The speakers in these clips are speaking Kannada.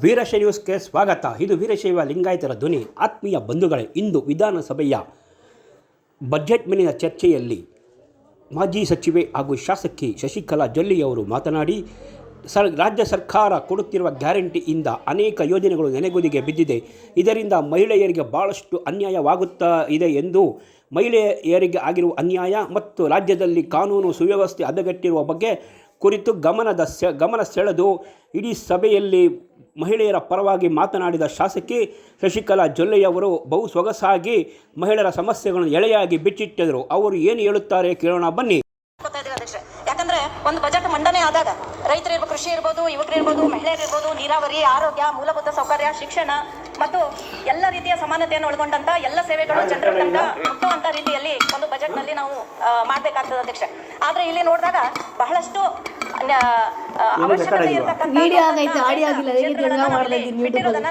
ವೀರಶೈವ ನ್ಯೂಸ್ಗೆ ಸ್ವಾಗತ. ಇದು ವೀರಶೈವ ಲಿಂಗಾಯತರ ಧ್ವನಿ. ಆತ್ಮೀಯ ಬಂಧುಗಳೇ, ಇಂದು ವಿಧಾನಸಭೆಯ ಬಜೆಟ್ ಮೇಲಿನ ಚರ್ಚೆಯಲ್ಲಿ ಮಾಜಿ ಸಚಿವೆ ಹಾಗೂ ಶಾಸಕಿ ಶಶಿಕಲಾ ಜೊಲ್ಲೆಯವರು ಮಾತನಾಡಿ, ರಾಜ್ಯ ಸರ್ಕಾರ ಕೊಡುತ್ತಿರುವ ಗ್ಯಾರಂಟಿಯಿಂದ ಅನೇಕ ಯೋಜನೆಗಳು ನೆನೆಗುದಿಗೆ ಬಿದ್ದಿದೆ. ಇದರಿಂದ ಮಹಿಳೆಯರಿಗೆ ಭಾಳಷ್ಟು ಅನ್ಯಾಯವಾಗುತ್ತಾ ಇದೆ ಎಂದು, ಮಹಿಳೆಯರಿಗೆ ಆಗಿರುವ ಅನ್ಯಾಯ ಮತ್ತು ರಾಜ್ಯದಲ್ಲಿ ಕಾನೂನು ಸುವ್ಯವಸ್ಥೆ ಹದಗೆಟ್ಟಿರುವ ಬಗ್ಗೆ ಕುರಿತು ಗಮನ ಸೆಳೆದು ಇಡೀ ಸಭೆಯಲ್ಲಿ ಮಹಿಳೆಯರ ಪರವಾಗಿ ಮಾತನಾಡಿದ ಶಾಸಕಿ ಶಶಿಕಲಾ ಜೊಲ್ಲೆಯವರು ಬಹು ಸೊಗಸಾಗಿ ಮಹಿಳೆಯರ ಸಮಸ್ಯೆಗಳನ್ನು ಎಳೆಯಾಗಿ ಬಿಚ್ಚಿಟ್ಟಿದ್ದರು. ಅವರು ಏನು ಹೇಳುತ್ತಾರೆ ಕೇಳೋಣ ಬನ್ನಿ. ಯಾಕಂದ್ರೆ ಒಂದು ಬಜೆಟ್ ಮಂಡನೆ ಆದಾಗ ರೈತರಿರ್ಬೋದು, ಕೃಷಿ ಇರ್ಬೋದು, ಯುವಕರಿರ್ಬೋದು, ಮಹಿಳೆಯರಿರ್ಬೋದು, ನೀರಾವರಿ, ಆರೋಗ್ಯ, ಮೂಲಭೂತ ಸೌಕರ್ಯ, ಶಿಕ್ಷಣ ಮತ್ತು ಎಲ್ಲ ರೀತಿಯ ಸಮಾನತೆಯನ್ನು ಒಳಗೊಂಡಂತ ಎಲ್ಲ ಸೇವೆಗಳು ಜನರ ತನಕ ಮುಟ್ಟುವಂತ ರೀತಿಯಲ್ಲಿ ಒಂದು ಬಜೆಟ್ ನಲ್ಲಿ ನಾವು ಮಾಡಬೇಕಾಗ್ತದೆ ಅಧ್ಯಕ್ಷ. ಆದ್ರೆ ಇಲ್ಲಿ ನೋಡಿದಾಗ ಬಹಳಷ್ಟು ಅವಶ್ಯಕತೆ ಇರತಕ್ಕಂತ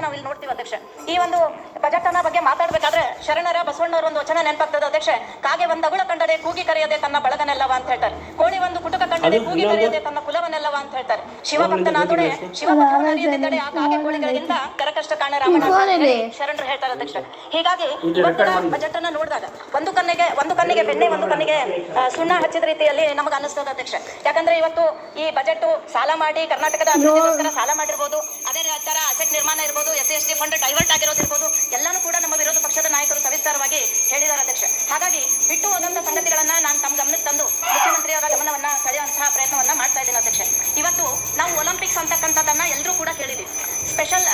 ನಾವು ಇಲ್ಲಿ ನೋಡ್ತೀವಿ ಅಧ್ಯಕ್ಷ. ಈ ಒಂದು ಬಜೆಟ್ ಅನ್ನ ಬಗ್ಗೆ ಮಾತಾಡ್ಬೇಕಾದ್ರೆ ಶರಣರ ಬಸವಣ್ಣವರ ಒಂದು ವಚನ ನೆನಪಾಗ್ತದೆ ಅಧ್ಯಕ್ಷ. ಕಾಗೆ ಒಂದು ಅಗುಳ ಕಂಡರೆ ಕೂಗಿ ಕರೆಯದೆ ತನ್ನ ಬಳಗನೆಲ್ಲವ ಅಂತ ಹೇಳ್ತಾರೆ. ಕೋಳಿ ಒಂದು ಕುಟುಕ ಕಂಡರೆ ಕೂಗಿ ಕರೆಯದೆ ತನ್ನ ಕುಲವನ್ನೆಲ್ಲವ ಅಂತ ಹೇಳ್ತಾರೆ. ಶಿವಭಕ್ತನಾದೊಡೆ ಶಿವಭಕ್ತನ ಅರಿಯದಿದ್ದರೆ ಆ ಕಾಗೆ ಕೋಳಿಗಳಿಗಿಂತ ಕರಕಷ್ಟ ಕಾಣ ರಾಮನ ಶರಣರು ಹೇಳ್ತಾರೆ ಅಧ್ಯಕ್ಷ. ಹೀಗಾಗಿ ಬಜೆಟ್ ಅನ್ನ ನೋಡಿದಾಗ ಒಂದು ಕಣ್ಣಿಗೆ ಬೆಣ್ಣೆ, ಒಂದು ಕಣ್ಣಿಗೆ ಸುಣ್ಣ ಹಚ್ಚಿದ ರೀತಿಯಲ್ಲಿ ನಮಗೆ ಅನಿಸ್ತದೆ ಅಧ್ಯಕ್ಷ. ಯಾಕಂದ್ರೆ ಇವತ್ತು ಈ ಬಜೆಟ್ ಸಾಲ ಮಾಡಿ ಕರ್ನಾಟಕದ ಅಭಿವೃದ್ಧಿಗೋಸ್ಕರ ಸಾಲ ಮಾಡಿರ್ಬೋದು, ಅದೇ ತರ ಅಸೆಟ್ ನಿರ್ಮಾಣ ಇರ್ಬೋದು, SC/ST ಫಂಡ್ ಡೈವರ್ಟ್ ಆಗಿರೋದಿರ್ಬೋದು, ಎಲ್ಲಾನು ಕೂಡ ನಮ್ಮ ವಿರೋಧ ಪಕ್ಷದ ನಾಯಕರು ಸವಿಸ್ತಾರವಾಗಿ ಹೇಳಿದ್ದಾರೆ ಅಧ್ಯಕ್ಷ. ಹಾಗಾಗಿ ಬಿಟ್ಟು ಹೋದಂತ ಸಂಗತಿಗಳನ್ನ ನಾನು ತಮ್ಮ ಗಮನಕ್ಕೆ ತಂದು ಮುಖ್ಯಮಂತ್ರಿಯವರ ಗಮನವನ್ನ ಸೆಳೆಯುವಂತಹ ಪ್ರಯತ್ನವನ್ನ ಮಾಡ್ತಾ ಇದ್ದೀನಿ ಅಧ್ಯಕ್ಷ. ಇವತ್ತು ನಾವು ಒಲಿಂಪಿಕ್ಸ್ ಅಂತಕ್ಕಂಥದ್ದನ್ನ ಎಲ್ಲರೂ ಕೂಡ ಕೇಳಿದ್ದೀವಿ. ಸ್ಪೆಷಲ್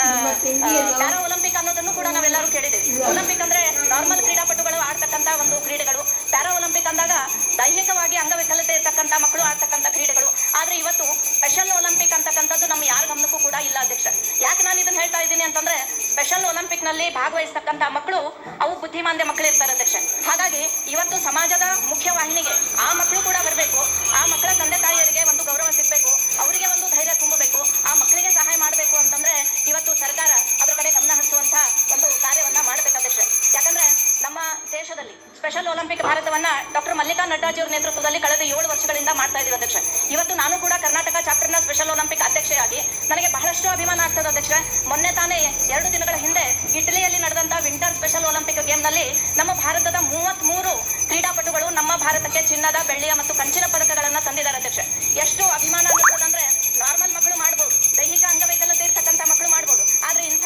ಪ್ಯಾರಾ ಒಲಿಂಪಿಕ್ ಅನ್ನೋದನ್ನು ಕೂಡ ನಾವೆಲ್ಲರೂ ಕೇಳಿದ್ದೀವಿ. ಒಲಿಂಪಿಕ್ ಅಂದ್ರೆ ನಾರ್ಮಲ್ ಕ್ರೀಡಾಪಟುಗಳು ಆಡ್ತಕ್ಕಂಥ ಒಂದು ಕ್ರೀಡೆಗಳು. ಪ್ಯಾರಾ ಒಲಿಂಪಿಕ್ ಅಂದಾಗ ದೈಹಿಕವಾಗಿ ಅಂಗವಿಕಲತೆ ಇರ್ತಕ್ಕಂಥ ಮಕ್ಕಳು ಆಡ್ತಕ್ಕಂಥ ಕ್ರೀಡೆಗಳು. ಆದ್ರೆ ಇವತ್ತು ಸ್ಪೆಷಲ್ ಒಲಿಂಪಿಕ್ ಅಂತಕ್ಕಂಥದ್ದು ನಮ್ಮ ಯಾರ ಗಮನಕ್ಕೂ ಕೂಡ ಇಲ್ಲ ಅಧ್ಯಕ್ಷ. ಯಾಕೆ ನಾನು ಇದನ್ನ ಹೇಳ್ತಾ ಇದ್ದೀನಿ ಅಂತಂದ್ರೆ, ಸ್ಪೆಷಲ್ ಒಲಿಂಪಿಕ್ ನಲ್ಲಿ ಭಾಗವಹಿಸ್ತಕ್ಕಂಥ ಮಕ್ಕಳು ಅವು ಬುದ್ಧಿಮಾಂದ್ಯ ಮಕ್ಕಳು ಇರ್ತಾರೆ ಅಧ್ಯಕ್ಷ. ಹಾಗಾಗಿ ಇವತ್ತು ಸಮಾಜದ ಮುಖ್ಯವಾಹಿನಿಗೆ ಆ ಮಕ್ಕಳು ಕೂಡ ಬರಬೇಕು. ಆ ಮಕ್ಕಳ ತಂದೆ ತಾಯಿಯರಿಗೆ ಒಂದು ಗೌರವ ಸಿಗಬೇಕು, ಅವರಿಗೆ ಒಂದು ಧೈರ್ಯ ತುಂಬಬೇಕು, ಆ ಮಕ್ಕಳಿಗೆ ಸಹಾಯ ಮಾಡಬೇಕು ಅಂತಂದ್ರೆ ಇವತ್ತು ಸರ್ಕಾರ ಅದರ ಕಡೆ ಗಮನ ಹರಿಸುವಂತ ಒಂದು ಕಾರ್ಯವನ್ನ ಮಾಡಬೇಕು ಅಧ್ಯಕ್ಷ. ಯಾಕಂದ್ರೆ ನಮ್ಮ ದೇಶದಲ್ಲಿ ಸ್ಪೆಷಲ್ ಒಲಿಂಪಿಕ್ ಭಾರತವನ್ನ ಡಾಕ್ಟರ್ ಮಲ್ಲಿಕಾ ನಡ್ಡಾಜಿ ಅವರ ನೇತೃತ್ವದಲ್ಲಿ ಕಳೆದ 7 ವರ್ಷಗಳಿಂದ ಮಾಡ್ತಾ ಇದ್ದೀವಿ ಅಧ್ಯಕ್ಷ. ಇವತ್ತು ನಾನು ಕೂಡ ಕರ್ನಾಟಕ ಚಾಪ್ಟರ್ನ ಸ್ಪೆಷಲ್ ಒಲಿಂಪಿಕ್ ಅಧ್ಯಕ್ಷೆಯಾಗಿ ನನಗೆ ಬಹಳಷ್ಟು ಅಭಿಮಾನ ಆಗ್ತದೆ ಅಧ್ಯಕ್ಷ. ಮೊನ್ನೆ ತಾನೇ 2 ದಿನಗಳ ಹಿಂದೆ ಇಟಲಿಯಲ್ಲಿ ನಡೆದಂತ ವಿಂಟರ್ ಸ್ಪೆಷಲ್ ಒಲಿಂಪಿಕ್ ಗೇಮ್ ನಲ್ಲಿ ನಮ್ಮ ಭಾರತದ 33 ಕ್ರೀಡಾಪಟುಗಳು ನಮ್ಮ ಭಾರತಕ್ಕೆ ಚಿನ್ನದ, ಬೆಳ್ಳಿಯ ಮತ್ತು ಕಂಚಿನ ಪದಕಗಳನ್ನ ತಂದಿದ್ದಾರೆ ಅಧ್ಯಕ್ಷ. ಎಷ್ಟು ಅಭಿಮಾನ ಅನ್ನೋದಂದ್ರೆ, ನಾರ್ಮಲ್ ಮಕ್ಕಳು ಮಾಡ್ಬೋದು, ದೈಹಿಕ ಅಂಗವೈಕಲ್ಯತೆ ಇರ್ತಕ್ಕಂಥ ಮಕ್ಕಳು ಮಾಡ್ಬೋದು, ಆದ್ರೆ ಇಂಥ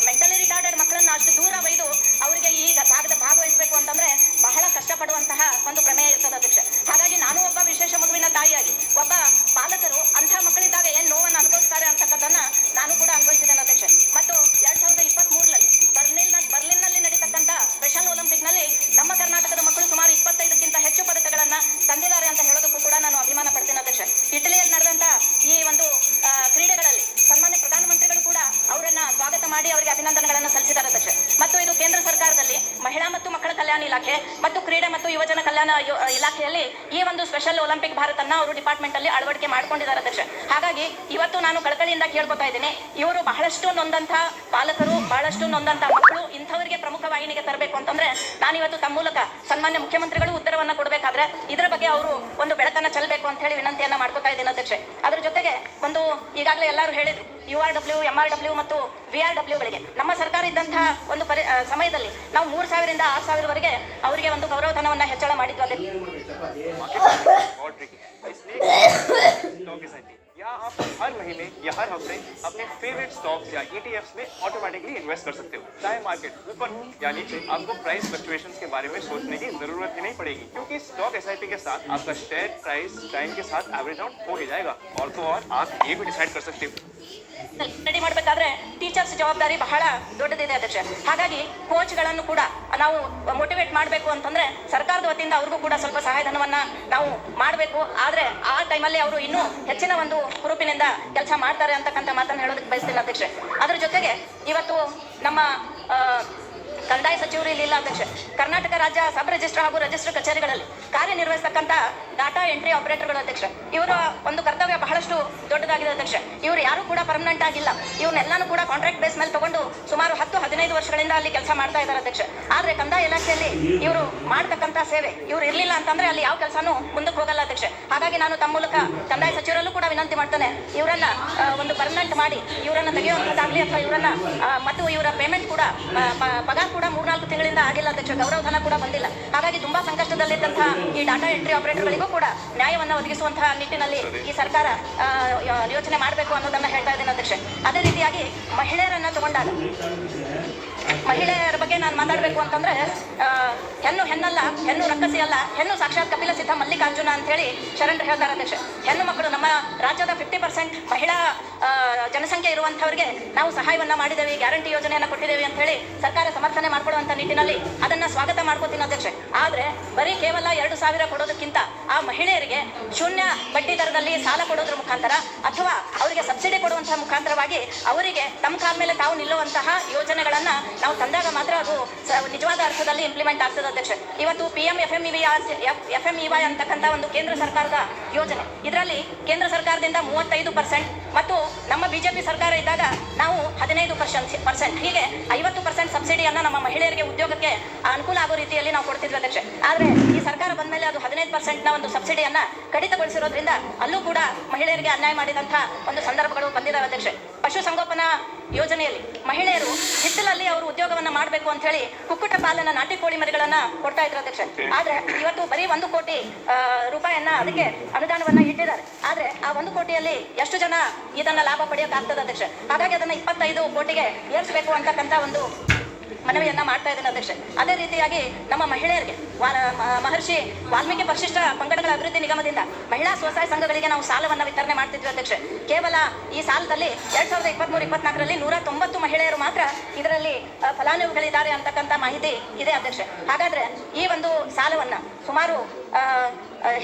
ಮೆಂಟಲಿ ರಿಟಾರ್ಡೆಡ್ ಮಕ್ಕಳನ್ನ ಅಷ್ಟು ದೂರ ಒಯ್ದು ಅವರಿಗೆ ಈ ಭಾಗವಹಿಸಬೇಕು ಅಂತಂದ್ರೆ ಬಹಳ ಕಷ್ಟಪಡುವಂತಹ ಒಂದು ಪ್ರಮೇಯ ಇರ್ತದೆ ಅಧ್ಯಕ್ಷ. ಹಾಗಾಗಿ ನಾನು ಒಬ್ಬ ವಿಶೇಷ ಮಗುವಿನ ತಾಯಿಯಾಗಿ, ಒಬ್ಬ ಪಾಲಕರು ಅಂಥ ಮಕ್ಕಳಿದ್ದಾಗ ಏನ್ ನೋವನ್ನು ಅನುಭವಿಸ್ತಾರೆ ಅಂತಕ್ಕದ್ದನ್ನ ನಾನು ಕೂಡ ಅನುಭವಿಸಿದ್ದೇನೆ ಅಧ್ಯಕ್ಷ. ಮತ್ತು 2023ರಲ್ಲಿ ಬರ್ಲಿನ್ನಲ್ಲಿ ನಡೀತಕ್ಕಂಥ ಸ್ಪೆಷಲ್ ಒಲಿಂಪಿಕ್ ನಲ್ಲಿ ನಮ್ಮ ಕರ್ನಾಟಕದ ಮಕ್ಕಳು ಸುಮಾರು 25ಕ್ಕಿಂತ ಹೆಚ್ಚು ಪದಕಗಳನ್ನ ತಂದಿದ್ದಾರೆ ಅಂತ ಹೇಳೋದಕ್ಕೂ ಕೂಡ ನಾನು ಅಭಿಮಾನ ಪಡ್ತೇನೆ ಅಧ್ಯಕ್ಷ. ಇಟಲಿಯಲ್ಲಿ ನಡೆದಂತ ಈ ಒಂದು ಕ್ರೀಡೆಗಳಲ್ಲಿ ಸನ್ಮಾನ್ಯ ಪ್ರಧಾನಮಂತ್ರಿಗಳು ಕೂಡ ಅವರನ್ನ ಸ್ವಾಗತ ಮಾಡಿ ಅವರಿಗೆ ಅಭಿನಂದನೆಗಳನ್ನು ಸಲ್ಲಿಸಿದ್ದಾರೆ ಅಧ್ಯಕ್ಷ. ಮತ್ತು ಇದು ಕೇಂದ್ರ ಸರ್ಕಾರದಲ್ಲಿ ಮಹಿಳಾ ಮತ್ತು ಮಕ್ಕಳ ಕಲ್ಯಾಣ ಇಲಾಖೆ ಮತ್ತು ಕ್ರೀಡೆ ಮತ್ತು ಯುವಜನ ಕಲ್ಯಾಣ ಇಲಾಖೆಯಲ್ಲಿ ಈ ಒಂದು ಸ್ಪೆಷಲ್ ಒಲಿಂಪಿಕ್ ಭಾರತನ್ನ ಅವರು ಡಿಪಾರ್ಟ್ಮೆಂಟ್ ಅಲ್ಲಿ ಅಳವಡಿಕೆ ಮಾಡ್ಕೊಂಡಿದ್ದಾರೆ ಅಧ್ಯಕ್ಷ. ಹಾಗಾಗಿ ಇವತ್ತು ನಾನು ಕಳಕಳಿಯಿಂದ ಕೇಳ್ಕೊತಾ ಇದ್ದೀನಿ, ಇವರು ಬಹಳಷ್ಟು ನೊಂದಂತ ಪಾಲಕರು, ಬಹಳಷ್ಟು ನೊಂದಂತ ಮಕ್ಕಳು, ಇಂಥವರಿಗೆ ಪ್ರಮುಖ ವಾಹಿನಿಗೆ ತರಬೇಕು ಅಂತಂದ್ರೆ ನಾನು ಇವತ್ತು ತಮ್ಮ ಮೂಲಕ ಸನ್ಮಾನ್ಯ ಮುಖ್ಯಮಂತ್ರಿಗಳು ಉತ್ತರವನ್ನ ಕೊಡಬೇಕಾದ್ರೆ ಇದರ ಬಗ್ಗೆ ಅವರು ಒಂದು ಬೆಳಕನ್ನ ಚೆಲ್ಲಬೇಕು ಅಂತ ಹೇಳಿ ವಿನಂತಿಯನ್ನ ಮಾಡ್ಕೊತಾ ಇದ್ದೀನಿ ಅಧ್ಯಕ್ಷ. ಅದ್ರ ಜೊತೆಗೆ ಒಂದು ಈಗಾಗಲೇ ಎಲ್ಲರೂ ಹೇಳಿದ್ರು, URW, MRW ಮತ್ತು VRW ಗಳಿಗೆ ನಮ್ಮ ಸರ್ಕಾರ ಇದ್ದಂತಹ ಒಂದು ಸಮಯದಲ್ಲಿ ನಾವು 3,000 ರಿಂದ 6,000 ವರೆಗೆ ಅವರಿಗೆ ಒಂದು ಗೌರವಧನವನ್ನ ಹೆಚ್ಚಳ ಮಾಡಿದ್ವಿ ಅದೇ. यहाँ आप हर महीने या हर हफ्ते अपने फेवरेट स्टॉक्स या ETFs में ऑटोमेटिकली इन्वेस्ट कर सकते हो। चाहे मार्केट ऊपर हो या नीचे, आपको प्राइस फ्लक्चुएशंस के बारे में सोचने की जरूरत ही नहीं पड़ेगी, क्योंकि स्टॉक SIP के साथ आपका शेयर प्राइस टाइम के साथ एवरेज आउट हो ही जाएगा। और तो और आप ये भी डिसाइड कर सकते हो ರೆಡಿ ಮಾಡಬೇಕಾದ್ರೆ ಟೀಚರ್ಸ್ ಜವಾಬ್ದಾರಿ ಬಹಳ ದೊಡ್ಡದಿದೆ ಅಧ್ಯಕ್ಷ. ಹಾಗಾಗಿ ಕೋಚ್ಗಳನ್ನು ಕೂಡ ನಾವು ಮೋಟಿವೇಟ್ ಮಾಡಬೇಕು ಅಂತಂದ್ರೆ ಸರ್ಕಾರದ ವತಿಯಿಂದ ಅವ್ರಿಗೂ ಕೂಡ ಸ್ವಲ್ಪ ಸಹಾಯಧನವನ್ನ ನಾವು ಮಾಡಬೇಕು. ಆದ್ರೆ ಆ ಟೈಮಲ್ಲಿ ಅವರು ಇನ್ನೂ ಹೆಚ್ಚಿನ ಒಂದು ಹುರುಪಿನಿಂದ ಕೆಲಸ ಮಾಡ್ತಾರೆ ಅಂತಕ್ಕಂಥ ಮಾತನ್ನು ಹೇಳೋದಕ್ಕೆ ಬಯಸ್ತೀನಿ ಅಧ್ಯಕ್ಷ. ಅದ್ರ ಜೊತೆಗೆ ಇವತ್ತು ನಮ್ಮ ಕಂದಾಯ ಸಚಿವರು ಇಲ್ಲಿ ಇಲ್ಲ ಅಧ್ಯಕ್ಷ. ಕರ್ನಾಟಕ ರಾಜ್ಯ ಸಬ್ ರಿಜಿಸ್ಟ್ರಾರ್ ಹಾಗೂ ರಿಜಿಸ್ಟರ್ ಕಚೇರಿಗಳಲ್ಲಿ ಕಾರ್ಯನಿರ್ವಹಿಸತಕ್ಕಂಥ ಡಾಟಾ ಎಂಟ್ರಿ ಆಪರೇಟರ್ಗಳು ಅಧ್ಯಕ್ಷ. ಇವರ ಒಂದು ಕರ್ತವ್ಯ ಬಹಳಷ್ಟು ದೊಡ್ಡದಾಗಿದೆ ಅಧ್ಯಕ್ಷ. ಇವರು ಯಾರು ಕೂಡ ಪರ್ಮನೆಂಟ್ ಆಗಿಲ್ಲ. ಇವ್ರನ್ನೆಲ್ಲಾನು ಕೂಡ ಕಾಂಟ್ರಾಕ್ಟ್ ಬೇಸ್ ಮೇಲೆ ತಗೊಂಡು ಸುಮಾರು 10-15 ವರ್ಷಗಳಿಂದ ಅಲ್ಲಿ ಕೆಲಸ ಮಾಡ್ತಾ ಇದ್ದಾರೆ ಅಧ್ಯಕ್ಷ. ಆದ್ರೆ ಕಂದಾಯ ಇಲಾಖೆಯಲ್ಲಿ ಇವರು ಮಾಡ್ತಕ್ಕಂಥ ಸೇವೆ ಇವ್ರು ಇರ್ಲಿಲ್ಲ ಅಂತಂದ್ರೆ ಅಲ್ಲಿ ಯಾವ ಕೆಲಸನೂ ಮುಂದಕ್ಕೆ ಹೋಗಲ್ಲ ಅಧ್ಯಕ್ಷ. ಹಾಗಾಗಿ ನಾನು ತಮ್ಮ ಮೂಲಕ ಕಂದಾಯ ಸಚಿವರಲ್ಲೂ ಕೂಡ ವಿನಂತಿ ಮಾಡ್ತೇನೆ, ಇವರನ್ನ ಒಂದು ಪರ್ಮನೆಂಟ್ ಮಾಡಿ ಇವರನ್ನ ತೆಗೆಯುವಂಥದ್ದಾಗ್ಲಿ ಅಥವಾ ಇವರನ್ನ ಮತ್ತು ಇವರ ಪೇಮೆಂಟ್ ಕೂಡ ಪಗಾರ ಕೂಡ 3-4 ತಿಂಗಳಿಂದ ಆಗಿಲ್ಲ ಅಧ್ಯಕ್ಷ. ಗೌರವಧನ ಕೂಡ ಬಂದಿಲ್ಲ. ಹಾಗಾಗಿ ತುಂಬಾ ಸಂಕಷ್ಟದಲ್ಲಿದ್ದಂತಹ ಈ ಡಾಟಾ ಎಂಟ್ರಿ ಆಪರೇಟರ್ಗಳಿಗೂ ಕೂಡ ನ್ಯಾಯವನ್ನ ಒದಗಿಸುವಂತಹ ನಿಟ್ಟಿನಲ್ಲಿ ಈ ಸರ್ಕಾರ ಯೋಚನೆ ಮಾಡಬೇಕು ಅನ್ನೋದನ್ನ ಹೇಳ್ತಾ ಇದ್ದೇನೆ ಅಧ್ಯಕ್ಷ. ಅದೇ ರೀತಿಯಾಗಿ ಮಹಿಳೆಯರನ್ನ ತಗೊಂಡಾಗ ಮಹಿಳೆಯರ ಬಗ್ಗೆ ನಾನು ಮಾತಾಡಬೇಕು ಅಂತಂದ್ರೆ ಹೆಣ್ಣು ಹೆಣ್ಣಲ್ಲ, ಹೆಣ್ಣು ರಕ್ಕಸಿ ಅಲ್ಲ, ಹೆಣ್ಣು ಸಾಕ್ಷಾತ್ ಕಪಿಲ ಸಿದ್ಧ ಮಲ್ಲಿಕಾರ್ಜುನ ಅಂತ ಹೇಳಿ ಶರಣರು ಹೇಳ್ತಾರೆ ಅಧ್ಯಕ್ಷ. ಹೆಣ್ಣು ಮಕ್ಕಳು ನಮ್ಮ ರಾಜ್ಯದ 50% ಮಹಿಳಾ ಜನಸಂಖ್ಯೆ ಇರುವಂತವರಿಗೆ ನಾವು ಸಹಾಯವನ್ನ ಮಾಡಿದ್ದೇವೆ, ಗ್ಯಾರಂಟಿ ಯೋಜನೆಯನ್ನ ಕೊಟ್ಟಿದ್ದೇವೆ ಅಂತ ಹೇಳಿ ಸರ್ಕಾರ ಸಮರ್ಥನೆ ಮಾಡ್ಕೊಳ್ಳುವಂತ ನಿಟ್ಟಿನಲ್ಲಿ ಅದನ್ನ ಸ್ವಾಗತ ಮಾಡ್ಕೋತೀನಿ ಅಧ್ಯಕ್ಷ. ಆದ್ರೆ ಬರೀ ಕೇವಲ 2,000 ಕೊಡೋದಕ್ಕಿಂತ ಆ ಮಹಿಳೆಯರಿಗೆ ಶೂನ್ಯ ಬಡ್ಡಿ ದರದಲ್ಲಿ ಸಾಲ ಕೊಡೋದ್ರ ಮುಖಾಂತರ ಅಥವಾ ಅವರಿಗೆ ಸಬ್ಸಿಡಿ ಕೊಡುವಂತಹ ಮುಖಾಂತರವಾಗಿ ಅವರಿಗೆ ತಮ್ಮ ಕಾಲ ಮೇಲೆ ತಾವು ನಿಲ್ಲುವಂತಹ ಯೋಜನೆಗಳನ್ನ ನಾವು ತಂದಾಗ ಮಾತ್ರ ಅದು ನಿಜವಾದ ಅರ್ಥದಲ್ಲಿ ಇಂಪ್ಲಿಮೆಂಟ್ ಆಗ್ತದೆ ಅಧ್ಯಕ್ಷ. ಇವತ್ತು FMEY ಅಂತಕ್ಕಂಥ ಒಂದು ಕೇಂದ್ರ ಸರ್ಕಾರದ ಯೋಜನೆ, ಇದರಲ್ಲಿ ಕೇಂದ್ರ ಸರ್ಕಾರದಿಂದ 35% ಮತ್ತು ನಮ್ಮ ಬಿಜೆಪಿ ಸರ್ಕಾರ ಇದ್ದಾಗ ನಾವು 15%, ಹೀಗೆ 50% ಸಬ್ಸಿಡಿಯನ್ನ ನಮ್ಮ ಮಹಿಳೆಯರಿಗೆ ಉದ್ಯೋಗಕ್ಕೆ ಅನುಕೂಲ ಆಗೋ ರೀತಿಯಲ್ಲಿ ನಾವು ಕೊಡ್ತಿದ್ವಿ ಅಧ್ಯಕ್ಷ. ಆದ್ರೆ ಈ ಸರ್ಕಾರ ಬಂದ್ಮೇಲೆ ಅದು 15% ಒಂದು ಸಬ್ಸಿಡಿಯನ್ನ ಕಡಿತಗೊಳಿಸಿರೋದ್ರಿಂದ ಅಲ್ಲೂ ಕೂಡ ಮಹಿಳೆಯರಿಗೆ ಅನ್ಯಾಯ ಮಾಡಿದಂತಹ ಒಂದು ಸಂದರ್ಭಗಳು ಬಂದಿದ್ದಾವೆ ಅಧ್ಯಕ್ಷ. ಪಶುಸಂಗೋಪನಾ ಯೋಜನೆಯಲ್ಲಿ ಮಹಿಳೆಯರು ಹಿತ್ತಲಲ್ಲಿ ಅವರು ಉದ್ಯೋಗವನ್ನ ಮಾಡಬೇಕು ಅಂತ ಹೇಳಿ ಕುಕ್ಕುಟ ಪಾಲನ ನಾಟಿ ಕೋಳಿ ಮರಿಗಳನ್ನ ಕೊಡ್ತಾ ಇದ್ರು ಅಧ್ಯಕ್ಷ. ಆದ್ರೆ ಇವತ್ತು ಬರೀ 1 ಕೋಟಿ ರೂಪಾಯಿಯನ್ನ ಅದಕ್ಕೆ ಅನುದಾನವನ್ನ ಇಟ್ಟಿದ್ದಾರೆ. ಆದ್ರೆ ಆ 1 ಕೋಟಿಯಲ್ಲಿ ಎಷ್ಟು ಜನ ಇದನ್ನ ಲಾಭ ಪಡೆಯೋಕ್ಕಾಗ್ತದೆ ಅಧ್ಯಕ್ಷ? ಹಾಗಾಗಿ ಅದನ್ನ 25 ಕೋಟಿಗೆ ಏರಿಸಬೇಕು ಅಂತಕ್ಕಂಥ ಒಂದು ಮನವಿಯನ್ನ ಮಾಡ್ತಾ ಇದ್ದೇನೆ ಅಧ್ಯಕ್ಷ. ಅದೇ ರೀತಿಯಾಗಿ ನಮ್ಮ ಮಹಿಳೆಯರಿಗೆ ಮಹರ್ಷಿ ವಾಲ್ಮೀಕಿ ಪರಿಶಿಷ್ಟ ಪಂಗಡಗಳ ಅಭಿವೃದ್ಧಿ ನಿಗಮದಿಂದ ಮಹಿಳಾ ಸ್ವಸಹಾಯ ಸಂಘಗಳಿಗೆ ನಾವು ಸಾಲವನ್ನ ವಿತರಣೆ ಮಾಡ್ತಿದ್ವಿ ಅಧ್ಯಕ್ಷ. ಕೇವಲ ಈ ಸಾಲದಲ್ಲಿ 2023-24ರಲ್ಲಿ 190 ಮಹಿಳೆಯರು ಮಾತ್ರ ಇದರಲ್ಲಿ ಫಲಾನುಭವಿಗಳಿದ್ದಾರೆ ಅಂತಕ್ಕಂಥ ಮಾಹಿತಿ ಇದೆ ಅಧ್ಯಕ್ಷ. ಹಾಗಾದ್ರೆ ಈ ಒಂದು ಸಾಲವನ್ನ ಸುಮಾರು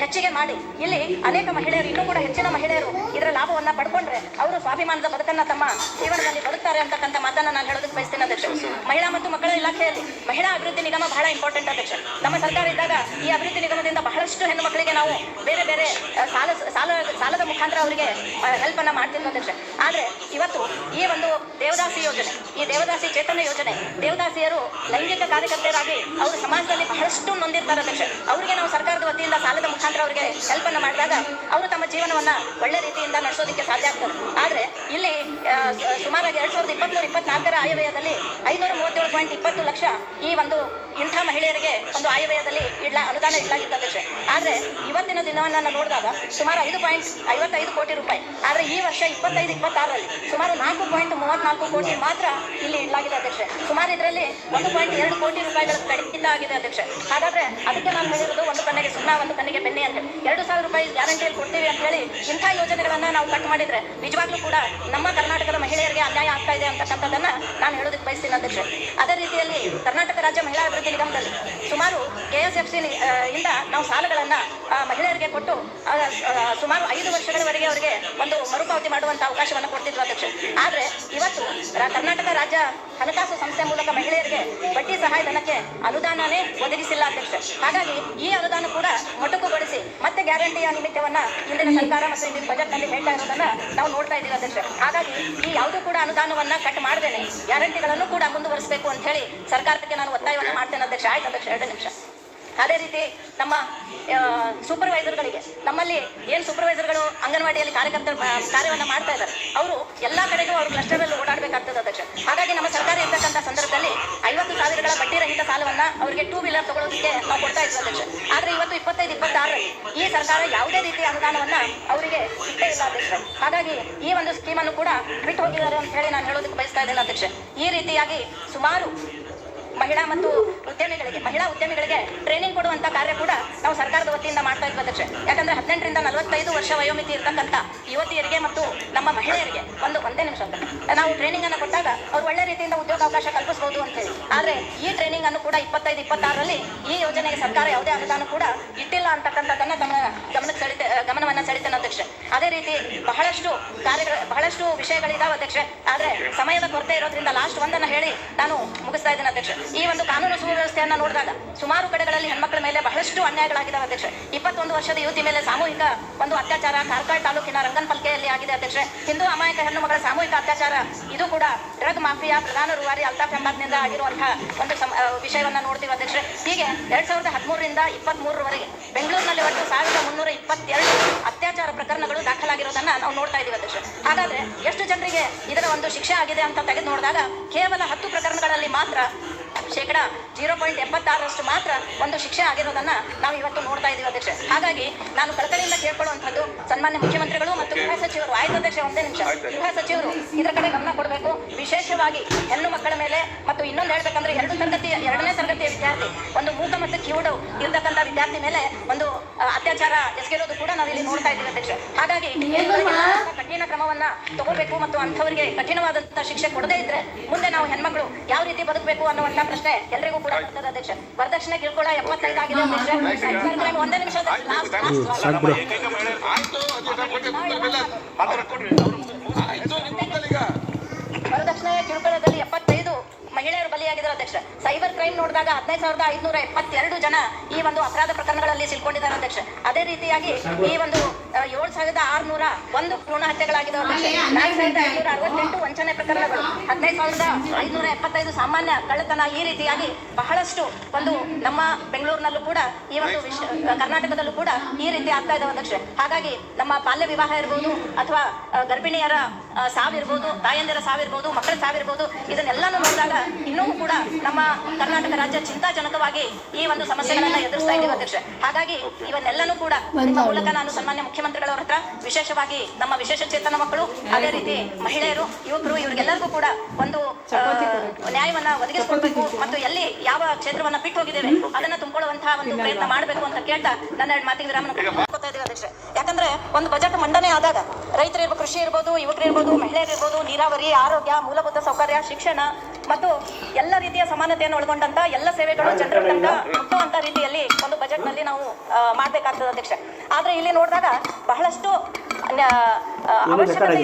ಹೆಚ್ಚಿಗೆ ಮಾಡಿ ಇಲ್ಲಿ ಅನೇಕ ಮಹಿಳೆಯರು, ಇನ್ನೂ ಕೂಡ ಹೆಚ್ಚಿನ ಮಹಿಳೆಯರು ಇದರ ಲಾಭವನ್ನ ಪಡ್ಕೊಂಡ್ರೆ ಅವರು ಸ್ವಾಭಿಮಾನದ ಬದುಕನ್ನ ತಮ್ಮ ಜೀವನದಲ್ಲಿ ಬದುಕ್ತಾರೆ ಅಂತಕ್ಕಂಥ ಮಾತನ್ನ ನಾನು ಹೇಳೋದಕ್ಕೆ ಬಯಸ್ತೇನೆ ಅಧ್ಯಕ್ಷ. ಮಹಿಳಾ ಮತ್ತು ಮಕ್ಕಳ ಇಲಾಖೆಯಲ್ಲಿ ಮಹಿಳಾ ಅಭಿವೃದ್ಧಿ ನಿಗಮ ಬಹಳ ಇಂಪಾರ್ಟೆಂಟ್ ಅಧ್ಯಕ್ಷ. ನಮ್ಮ ಸರ್ಕಾರ ಇದ್ದಾಗ ಈ ಅಭಿವೃದ್ಧಿ ನಿಗಮದಿಂದ ಬಹಳಷ್ಟು ಹೆಣ್ಣು ಮಕ್ಕಳಿಗೆ ನಾವು ಬೇರೆ ಬೇರೆ ಸಾಲದ ಮುಖಾಂತರ ಅವರಿಗೆ ಹೆಲ್ಪ್ ಅನ್ನ ಮಾಡ್ತಿದ್ವಿ ಅಧ್ಯಕ್ಷ. ಆದ್ರೆ ಇವತ್ತು ಈ ಒಂದು ದೇವದಾಸಿ ಯೋಜನೆ, ಈ ದೇವದಾಸಿ ಚೇತನ ಯೋಜನೆ, ದೇವದಾಸಿಯರು ಲೈಂಗಿಕ ಕಾರ್ಯಕರ್ತೆಯರಾಗಿ ಅವರು ಸಮಾಜದಲ್ಲಿ ಬಹಳಷ್ಟು ನೊಂದಿರ್ತಾರೆ ಅಧ್ಯಕ್ಷ. ಅವರಿಗೆ ನಾವು ಸರ್ಕಾರದ ವತಿಯಿಂದ ಸಾಲದ ಮುಖಾಂತರ ಅವರಿಗೆ ಹೆಲ್ಪ್ ಅನ್ನ ಮಾಡಿದಾಗ ಅವರು ತಮ್ಮ ಜೀವನವನ್ನ ಒಳ್ಳೆ ರೀತಿಯಿಂದ ನಡೆಸೋದಕ್ಕೆ ಸಾಧ್ಯ ಆಗ್ತದೆ. ಆದ್ರೆ ಇಲ್ಲಿ ಸುಮಾರಾಗಿ 2023-24ರ ಆಯವ್ಯಯದಲ್ಲಿ 537.20 ಲಕ್ಷ ಈ ಒಂದು ಇಂಥ ಮಹಿಳೆಯರಿಗೆ ಒಂದು ಆಯವ್ಯಯದಲ್ಲಿ ಅನುದಾನ ಇಡಲಾಗಿತ್ತು ಅಧ್ಯಕ್ಷ. ಆದ್ರೆ ಇವತ್ತಿನ ದಿನವನ್ನ ನೋಡಿದಾಗ ಸುಮಾರು 5.55 ಕೋಟಿ ರೂಪಾಯಿ. ಆದ್ರೆ ಈ ವರ್ಷ 25-26ರಲ್ಲಿ ಸುಮಾರು 4.34 ಕೋಟಿ ಮಾತ್ರ ಇಲ್ಲಿ ಇಡಲಾಗಿದೆ ಅಧ್ಯಕ್ಷ. ಸುಮಾರು ಇದರಲ್ಲಿ 1.2 ಕೋಟಿ ರೂಪಾಯಿಗಳ ಕಡಿತ ಆಗಿದೆ ಅಧ್ಯಕ್ಷ. ಹಾಗಾದ್ರೆ ಅದಕ್ಕೆ ನಾನು ಹೇಳಿರೋದು ಒಂದು ಕಣ್ಣಿಗೆ ಸುಣ್ಣ ಒಂದು ಕಣ್ಣಿಗೆ ಬೆಣ್ಣೆ ಅಂತ 2,000 ರೂಪಾಯಿ ಗ್ಯಾರಂಟಿಯಲ್ಲಿ ಕೊಡ್ತೀವಿ ಅಂತ ಹೇಳಿ ಇಂಥ ಯೋಜನೆಗಳನ್ನ ನಾವು ಕಟ್ ಮಾಡಿದ್ರೆ ನಿಜವಾಗ್ಲೂ ಕೂಡ ನಮ್ಮ ಕರ್ನಾಟಕದ ಮಹಿಳೆಯರಿಗೆ ಅನ್ಯಾಯ ಆಗ್ತಾ ಇದೆ ಅಂತಕ್ಕಂಥದ್ದನ್ನ ನಾನು ಹೇಳೋದಕ್ಕೆ ಬಯಸ್ತೀನಿ ಅಧ್ಯಕ್ಷ. ಅದೇ ರೀತಿಯಲ್ಲಿ ಕರ್ನಾಟಕ ರಾಜ್ಯ ಮಹಿಳಾ ಅಭಿವೃದ್ಧಿ ನಿಗಮದಲ್ಲಿ ಸುಮಾರು KSFC ಇಂದ ನಾವು ಸಾಲಗಳನ್ನ ಮಹಿಳೆಯರಿಗೆ ಕೊಟ್ಟು ಸುಮಾರು 5 ವರ್ಷಗಳವರೆಗೆ ಅವರಿಗೆ ಒಂದು ಮರುಪಾವತಿ ಮಾಡುವಂತ ಅವಕಾಶವನ್ನು ಕೊಡ್ತಿದ್ವಿ ಅಧ್ಯಕ್ಷ. ಆದ್ರೆ ಇವತ್ತು ಕರ್ನಾಟಕ ರಾಜ್ಯ ಹಣಕಾಸು ಸಂಸ್ಥೆ ಮೂಲಕ ಮಹಿಳೆಯರಿಗೆ ಬಡ್ಡಿ ಸಹಾಯಧನಕ್ಕೆ ಅನುದಾನನೇ ಒದಗಿಸಿಲ್ಲ ಅಧ್ಯಕ್ಷ. ಹಾಗಾಗಿ ಈ ಅನುದಾನ ಕೂಡ ಮೊಟಕುಗೊಳಿಸಿ ಮತ್ತೆ ಗ್ಯಾರಂಟಿಯ ನಿಮಿತ್ತವನ್ನ ಇಂದಿನ ಸರ್ಕಾರ ಮತ್ತು ಇಂದಿನ ಬಜೆಟ್ ನಲ್ಲಿ ಹೇಳ್ತಾ ಇರೋದನ್ನ ನಾವು ನೋಡ್ತಾ ಇದ್ದೀವಿ ಅಧ್ಯಕ್ಷ. ಹಾಗಾಗಿ ಈ ಯಾವುದೂ ಕೂಡ ಅನುದಾನವನ್ನ ಕಟ್ ಮಾಡದೇನೆ ಗ್ಯಾರಂಟಿಗಳನ್ನು ಕೂಡ ಮುಂದುವರಿಸಬೇಕು ಅಂತ ಹೇಳಿ ಸರ್ಕಾರಕ್ಕೆ ನಾನು ಒತ್ತಾಯವನ್ನು ಮಾಡ್ತೇನೆ ಅಧ್ಯಕ್ಷ. ಆಯ್ತು ಅಧ್ಯಕ್ಷ, 2 ನಿಮಿಷ. ಅದೇ ರೀತಿ ನಮ್ಮ ಸೂಪರ್ವೈಸರ್ಗಳಿಗೆ, ನಮ್ಮಲ್ಲಿ ಏನು ಸೂಪರ್ವೈಸರ್ಗಳು ಅಂಗನವಾಡಿಯಲ್ಲಿ ಕಾರ್ಯವನ್ನು ಮಾಡ್ತಾ ಇದ್ದಾರೆ, ಅವರು ಎಲ್ಲ ಕಡೆಗೂ ಅವರು ಕ್ಲಸ್ಟರಲ್ಲಿ ಓಡಾಡಬೇಕಾಗ್ತದೆ ಅಧ್ಯಕ್ಷ. ಹಾಗಾಗಿ ನಮ್ಮ ಸರ್ಕಾರ ಇರ್ತಕ್ಕಂಥ ಸಂದರ್ಭದಲ್ಲಿ 50,000ಗಳ ಬಡ್ಡಿ ರಹಿತ ಸಾಲವನ್ನ ಅವರಿಗೆ 2 ವೀಲರ್ ತಗೊಳ್ಳೋದಕ್ಕೆ ನಾವು ಕೊಡ್ತಾ ಇದ್ವಿ ಅಧ್ಯಕ್ಷ. ಆದ್ರೆ ಇವತ್ತು 25-26ರಲ್ಲಿ ಈ ಸರ್ಕಾರ ಯಾವುದೇ ರೀತಿಯ ಅನುದಾನವನ್ನ ಅವರಿಗೆ ಇಟ್ಟೇ ಇಲ್ಲ ಅಧ್ಯಕ್ಷ. ಹಾಗಾಗಿ ಈ ಒಂದು ಸ್ಕೀಮನ್ನು ಕೂಡ ಬಿಟ್ಟು ಹೋಗಿದ್ದಾರೆ ಅಂತ ಹೇಳಿ ನಾನು ಹೇಳೋದಕ್ಕೆ ಬಯಸ್ತಾ ಇದ್ದೇನೆ ಅಧ್ಯಕ್ಷ. ಈ ರೀತಿಯಾಗಿ ಸುಮಾರು ಮಹಿಳಾ ಉದ್ಯಮಿಗಳಿಗೆ ಟ್ರೈನಿಂಗ್ ಕೊಡುವಂತ ಕಾರ್ಯ ಕೂಡ ನಾವು ಸರ್ಕಾರದ ವತಿಯಿಂದ ಮಾಡ್ತಾ ಇದ್ವಿ ಅಧ್ಯಕ್ಷ. ಯಾಕಂದ್ರೆ 18ರಿಂದ 45 ವರ್ಷ ವಯೋಮಿತಿ ಇರತಕ್ಕಂಥ ಯುವತಿಯರಿಗೆ ಮತ್ತು ನಮ್ಮ ಮಹಿಳೆಯರಿಗೆ ಒಂದೇ ನಿಮಿಷ ನಾವು ಟ್ರೈನಿಂಗ್ ಅನ್ನು ಕೊಟ್ಟಾಗ ಅವ್ರು ಒಳ್ಳೆ ರೀತಿಯಿಂದ ಉದ್ಯೋಗಾವಕಾಶ ಕಲ್ಪಿಸಬಹುದು ಅಂತ ಹೇಳಿ. ಆದ್ರೆ ಈ ಟ್ರೈನಿಂಗ್ ಅನ್ನು ಕೂಡ 25-26ರಲ್ಲಿ ಈ ಯೋಜನೆಗೆ ಸರ್ಕಾರ ಯಾವುದೇ ಅನುದಾನ ಕೂಡ ಇಟ್ಟಿಲ್ಲ ಅಂತಕ್ಕಂಥದ್ದನ್ನ ಗಮನ ಗಮನವನ್ನು ಸೆಳಿತೇನೆ ಅಧ್ಯಕ್ಷ. ಅದೇ ರೀತಿ ಬಹಳಷ್ಟು ವಿಷಯಗಳಿದಾವೆ ಅಧ್ಯಕ್ಷ. ಆದ್ರೆ ಸಮಯದ ಕೊರತೆ ಇರೋದ್ರಿಂದ ಲಾಸ್ಟ್ ಒಂದನ್ನು ಹೇಳಿ ನಾನು ಮುಗಿಸ್ತಾ ಇದ್ದೇನೆ ಅಧ್ಯಕ್ಷ. ಈ ಒಂದು ಕಾನೂನು ಸುವ್ಯವಸ್ಥೆಯನ್ನ ನೋಡಿದಾಗ ಸುಮಾರು ಕಡೆಗಳಲ್ಲಿ ಹೆಣ್ಮಕ್ಳ ಮೇಲೆ ಬಹಳಷ್ಟು ಅನ್ಯಾಯಗಳಾಗಿದ್ದಾವೆ ಅಧ್ಯಕ್ಷ. 21 ವರ್ಷದ ಯುವತಿ ಮೇಲೆ ಸಾಮೂಹಿಕ ಒಂದು ಅತ್ಯಾಚಾರ ಕಾರ್ಕಳ ತಾಲೂಕಿನ ರಂಗನಪಲ್ಕೆಯಲ್ಲಿ ಆಗಿದೆ ಅಧ್ಯಕ್ಷ. ಹಿಂದೂ ಅಮಾಯಕ ಹೆಣ್ಣು ಮಗಳ ಸಾಮೂಹಿಕ ಅತ್ಯಾಚಾರ, ಇದು ಕೂಡ ಡ್ರಗ್ ಮಾಫಿಯಾ ಪ್ರಧಾನ ರೂವಾರಿ ಅಲ್ತಾಫ್ ಎಂಬಾದ್ನಿಂದ ಆಗಿರುವಂತಹ ಒಂದು ವಿಷಯವನ್ನ ನೋಡ್ತೀವಿ ಅಧ್ಯಕ್ಷ. ಹೀಗೆ 2013ರಿಂದ 23ರವರೆಗೆ ಬೆಂಗಳೂರಿನಲ್ಲಿ ಒಟ್ಟು 1322 ಅತ್ಯಾಚಾರ ಪ್ರಕರಣಗಳು ದಾಖಲಾಗಿರೋದನ್ನ ನಾವು ನೋಡ್ತಾ ಇದ್ದೀವಿ ಅಧ್ಯಕ್ಷ. ಹಾಗಾದ್ರೆ ಎಷ್ಟು ಜನರಿಗೆ ಇದರ ಒಂದು ಶಿಕ್ಷೆ ಆಗಿದೆ ಅಂತ ತೆಗೆದು ನೋಡಿದಾಗ ಕೇವಲ 10 ಪ್ರಕರಣಗಳಲ್ಲಿ ಮಾತ್ರ ಶೇಕಡ 0.76ರಷ್ಟು ಮಾತ್ರ ಒಂದು ಶಿಕ್ಷೆ ಆಗಿರೋದನ್ನ ನಾವು ಇವತ್ತು ನೋಡ್ತಾ ಇದ್ದೀವಿ ಅಧ್ಯಕ್ಷ. ಹಾಗಾಗಿ ನಾನು ಕಳಕಳಿಯಿಂದ ಕೇಳ್ಕೊಳ್ಳುವಂಥದ್ದು ಸನ್ಮಾನ್ಯ ಮುಖ್ಯಮಂತ್ರಿಗಳು ಮತ್ತು ಗೃಹ ಸಚಿವರು, ಆಯ್ತು ಅಧ್ಯಕ್ಷ ಒಂದೇ ನಿಮಿಷ, ಗೃಹ ಸಚಿವರು ಇದರ ಕಡೆ ಗಮನ ಕೊಡಬೇಕು. ವಿಶೇಷವಾಗಿ ಹೆಣ್ಣು ಮಕ್ಕಳ ಮೇಲೆ ಮತ್ತು ಇನ್ನೊಂದು ಹೇಳ್ಬೇಕಂದ್ರೆ 2ನೇ ತರಗತಿಯ ವಿದ್ಯಾರ್ಥಿ, ಒಂದು ಮೂಕ ಮತ್ತು ಕಿವುಡು ಇರತಕ್ಕಂಥ ವಿದ್ಯಾರ್ಥಿ ಮೇಲೆ ಒಂದು ಅತ್ಯಾಚಾರ ಎಸಗಿರೋದು ಕೂಡ ನಾವು ಇಲ್ಲಿ ನೋಡ್ತಾ ಇದ್ದೀವಿ ಅಧ್ಯಕ್ಷ. ಹಾಗಾಗಿ ಕಠಿಣ ಕ್ರಮವನ್ನ ತಗೋಬೇಕು ಮತ್ತು ಅಂಥವರಿಗೆ ಕಠಿಣವಾದಂತಹ ಶಿಕ್ಷೆ ಕೊಡದೇ ಇದ್ರೆ ಮುಂದೆ ನಾವು ಹೆಣ್ಮಕ್ಳು ಯಾವ ರೀತಿ ಬದುಕಬೇಕು ಅನ್ನುವಂತ ಪ್ರಶ್ನೆ ಎಲ್ರಿಗೂ ಕೂಡ ಬರ್ತದೆ ಅಧ್ಯಕ್ಷ. ವರದಕ್ಷಿಣೆ ಕಿರುಕುಳ 75 ಆಗಿದೆ ಅಧ್ಯಕ್ಷ. ಒಂದೇ ನಿಮಿಷ ವರದಕ್ಷಿಣೆ ಕಿರುಕುಳದಲ್ಲಿ 75 ಮಹಿಳೆಯರು ಬಲಿಯಾಗಿದ್ದಾರೆ ಅಧ್ಯಕ್ಷ. ಸೈಬರ್ ಕ್ರೈಮ್ ನೋಡಿದಾಗ 15,572 ಜನ ಈ ಒಂದು ಅಪರಾಧ ಪ್ರಕರಣಗಳಲ್ಲಿ ಸಿಲ್ಕೊಂಡಿದ್ದಾರೆ ಅಧ್ಯಕ್ಷ. ಅದೇ ರೀತಿಯಾಗಿ ಈ ಒಂದು 7,601 ಭ್ರೂಣ ಹತ್ಯೆಗಳಾಗಿದ್ದಾವೆ ಅಧ್ಯಕ್ಷ. 4,568 ವಂಚನೆ ಪ್ರಕರಣಗಳು, 15,575 ಸಾಮಾನ್ಯ ಕಳ್ಳತನ, ಈ ರೀತಿಯಾಗಿ ಬಹಳಷ್ಟು ಒಂದು ನಮ್ಮ ಬೆಂಗಳೂರಿನಲ್ಲೂ ಕೂಡ ಈ ಒಂದು ಕರ್ನಾಟಕದಲ್ಲೂ ಕೂಡ ಈ ರೀತಿ ಆಗ್ತಾ ಇದ್ದಾವೆ ಅಧ್ಯಕ್ಷ. ಹಾಗಾಗಿ ನಮ್ಮ ಬಾಲ್ಯ ವಿವಾಹ ಇರ್ಬೋದು ಅಥವಾ ಗರ್ಭಿಣಿಯರ ಸಾವಿರ್ಬೋದು, ತಾಯಂದಿರ ಸಾವಿರ್ಬೋದು, ಮಕ್ಕಳ ಸಾವಿರ್ಬೋದು, ಇದನ್ನೆಲ್ಲಾನು ನೋಡಿದಾಗ ಇನ್ನೂ ಕೂಡ ನಮ್ಮ ಕರ್ನಾಟಕ ರಾಜ್ಯ ಚಿಂತಾಜನಕವಾಗಿ ಈ ಒಂದು ಸಮಸ್ಯೆಗಳನ್ನ ಎದುರಿಸ್ತಾ ಇದ್ದೀವಿ ಅಧ್ಯಕ್ಷ. ಹಾಗಾಗಿ ಇವನ್ನೆಲ್ಲನೂ ಕೂಡ ನಿಮ್ಮ ಮೂಲಕ ನಾನು ಸನ್ಮಾನ್ಯ ಮುಖ್ಯಮಂತ್ರಿಗಳವರ ಹತ್ರ, ವಿಶೇಷವಾಗಿ ನಮ್ಮ ವಿಶೇಷ ಚೇತನ ಮಕ್ಕಳು, ಅದೇ ರೀತಿ ಮಹಿಳೆಯರು, ಯುವಕರು, ಇವರಿಗೆಲ್ಲರಿಗೂ ಕೂಡ ಒಂದು ನ್ಯಾಯವನ್ನ ಒದಗಿಸಿಕೊಡ್ಬೇಕು ಮತ್ತು ಎಲ್ಲಿ ಯಾವ ಕ್ಷೇತ್ರವನ್ನ ಬಿಟ್ಟು ಹೋಗಿದ್ದೇವೆ ಅದನ್ನ ತುಂಬಿಕೊಳ್ಳುವಂತಹ ಒಂದು ಪ್ರಯತ್ನ ಮಾಡಬೇಕು ಅಂತ ಕೇಳ್ತಾ ನನ್ನ 2 ಮಾತಿಗೆ ವಿರಾಮನ ಕೊಡ್ತಾ ಇದ್ದೀವಿ ಅಧ್ಯಕ್ಷ. ಯಾಕಂದ್ರೆ ಒಂದು ಬಜೆಟ್ ಮಂಡನೆ ಆದಾಗ ರೈತರು ಕೃಷಿ ಇರ್ಬೋದು, ಯುವಕರು ಇರ್ಬೋದು, ಮಹಿಳೆಯರಿರ್ಬೋದು, ನೀರಾವರಿ, ಆರೋಗ್ಯ, ಮೂಲಭೂತ ಸೌಕರ್ಯ, ಶಿಕ್ಷಣ ಮತ್ತು ಎಲ್ಲ ರೀತಿಯ ಸಮಾನತೆಯನ್ನು ಒಳಗೊಂಡಂತ ಎಲ್ಲ ಸೇವೆಗಳು ಜನರ ತನಕ ಮುಟ್ಟುವಂತ ರೀತಿಯಲ್ಲಿ ಒಂದು ಬಜೆಟ್ ನಲ್ಲಿ ನಾವು ಮಾಡಬೇಕಾಗ್ತದೆ ಅಧ್ಯಕ್ಷ. ಆದ್ರೆ ಇಲ್ಲಿ ನೋಡಿದಾಗ ಬಹಳಷ್ಟು ಅವಶ್ಯಕತೆ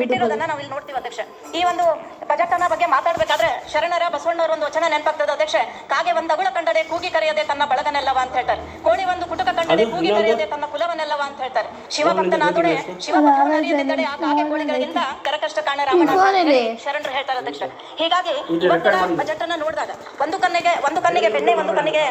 ಬಿಟ್ಟಿರೋದನ್ನ ನಾವು ಇಲ್ಲಿ ನೋಡ್ತೀವಿ ಅಧ್ಯಕ್ಷ. ಈ ಒಂದು ಬಜೆಟ್ ಅನ್ನ ಬಗ್ಗೆ ಮಾತಾಡ್ಬೇಕಾದ್ರೆ ಶರಣರ ಬಸವಣ್ಣವರ ಒಂದು ವಚನ ನೆನಪಾಗ್ತದೆ ಅಧ್ಯಕ್ಷ. ಕಾಗೆ ಒಂದು ಅಗುಳ ಕಂಡಡೆ ಕೂಗಿ ಕರೆಯದೆ ತನ್ನ ಬಳಗನೆಲ್ಲವ ಅಂತ ಹೇಳ್ತಾರೆ. ಕೋಳಿ ಒಂದು ಕುಟುಕ ಕಂಡಡೆ ಕೂಗಿ ಕರೆಯದೆ ತನ್ನ ಕುಲವನ್ನೆಲ್ಲವ ಅಂತ ಹೇಳ್ತಾರೆ. ಶಿವಭಕ್ತನಾದೊಡೆ ಶಿವಭಕ್ತನಿದ್ದಡೆ ಆ ಕಾಗೆ ಕೋಳಿಗಳಿಂದ ಕರಕಷ್ಟ ಕಾಣ ರಾಮನ ಶರಣರು ಹೇಳ್ತಾರೆ ಅಧ್ಯಕ್ಷ. ಹೀಗಾಗಿ ಇವತ್ತಿನ ಬಜೆಟ್ ಅನ್ನ ನೋಡಿದಾಗ ಒಂದು ಕಣ್ಣಿಗೆ ಬೆಣ್ಣೆ, ಒಂದು ಕಣ್ಣಿಗೆ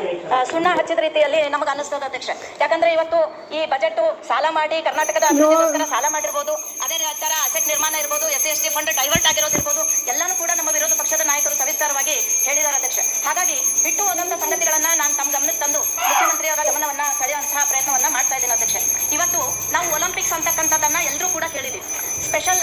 ಸುಣ್ಣ ಹಚ್ಚಿದ ರೀತಿಯಲ್ಲಿ ನಮಗೆ ಅನಿಸ್ತದೆ ಅಧ್ಯಕ್ಷ. ಯಾಕಂದ್ರೆ ಇವತ್ತು ಈ ಬಜೆಟ್ ಸಾಲ ಮಾಡಿ ಕರ್ನಾಟಕದ ಅಭಿವೃದ್ಧಿಗೋಸ್ಕರ ಸಾಲ ಮಾಡಿರ್ಬೋದು, ಅದೇ ತರ ಅಸೆಟ್ ನಿರ್ಮಾಣ ಇರ್ಬೋದು, SC ಫಂಡ್ ಡೈವರ್ಟ್ ಆಗಿರೋದಿರ್ಬೋದು, ಎಲ್ಲಾನು ಕೂಡ ನಮ್ಮ ವಿರೋಧ ಪಕ್ಷದ ನಾಯಕರು ಸವಿಸ್ತಾರವಾಗಿ ಹೇಳಿದ್ದಾರೆ ಅಧ್ಯಕ್ಷ. ಹಾಗಾಗಿ ಬಿಟ್ಟು ಹೋದಂತ ಸಂಗತಿಗಳನ್ನ ನಾನು ತಮ್ಮ ಗಮನಕ್ಕೆ ತಂದು ಮುಖ್ಯಮಂತ್ರಿಯವರ ಗಮನವನ್ನ ಸೆಳೆಯುವಂತಹ ಪ್ರಯತ್ನವನ್ನ ಮಾಡ್ತಾ ಇದ್ದೇನೆ ಅಧ್ಯಕ್ಷ. ಇವತ್ತು ನಾವು ಒಲಿಂಪಿಕ್ಸ್ ಅಂತಕ್ಕಂಥದ್ದನ್ನ ಎಲ್ಲರೂ ಕೂಡ ಕೇಳಿದ್ದೀವಿ. ಸ್ಪೆಷಲ್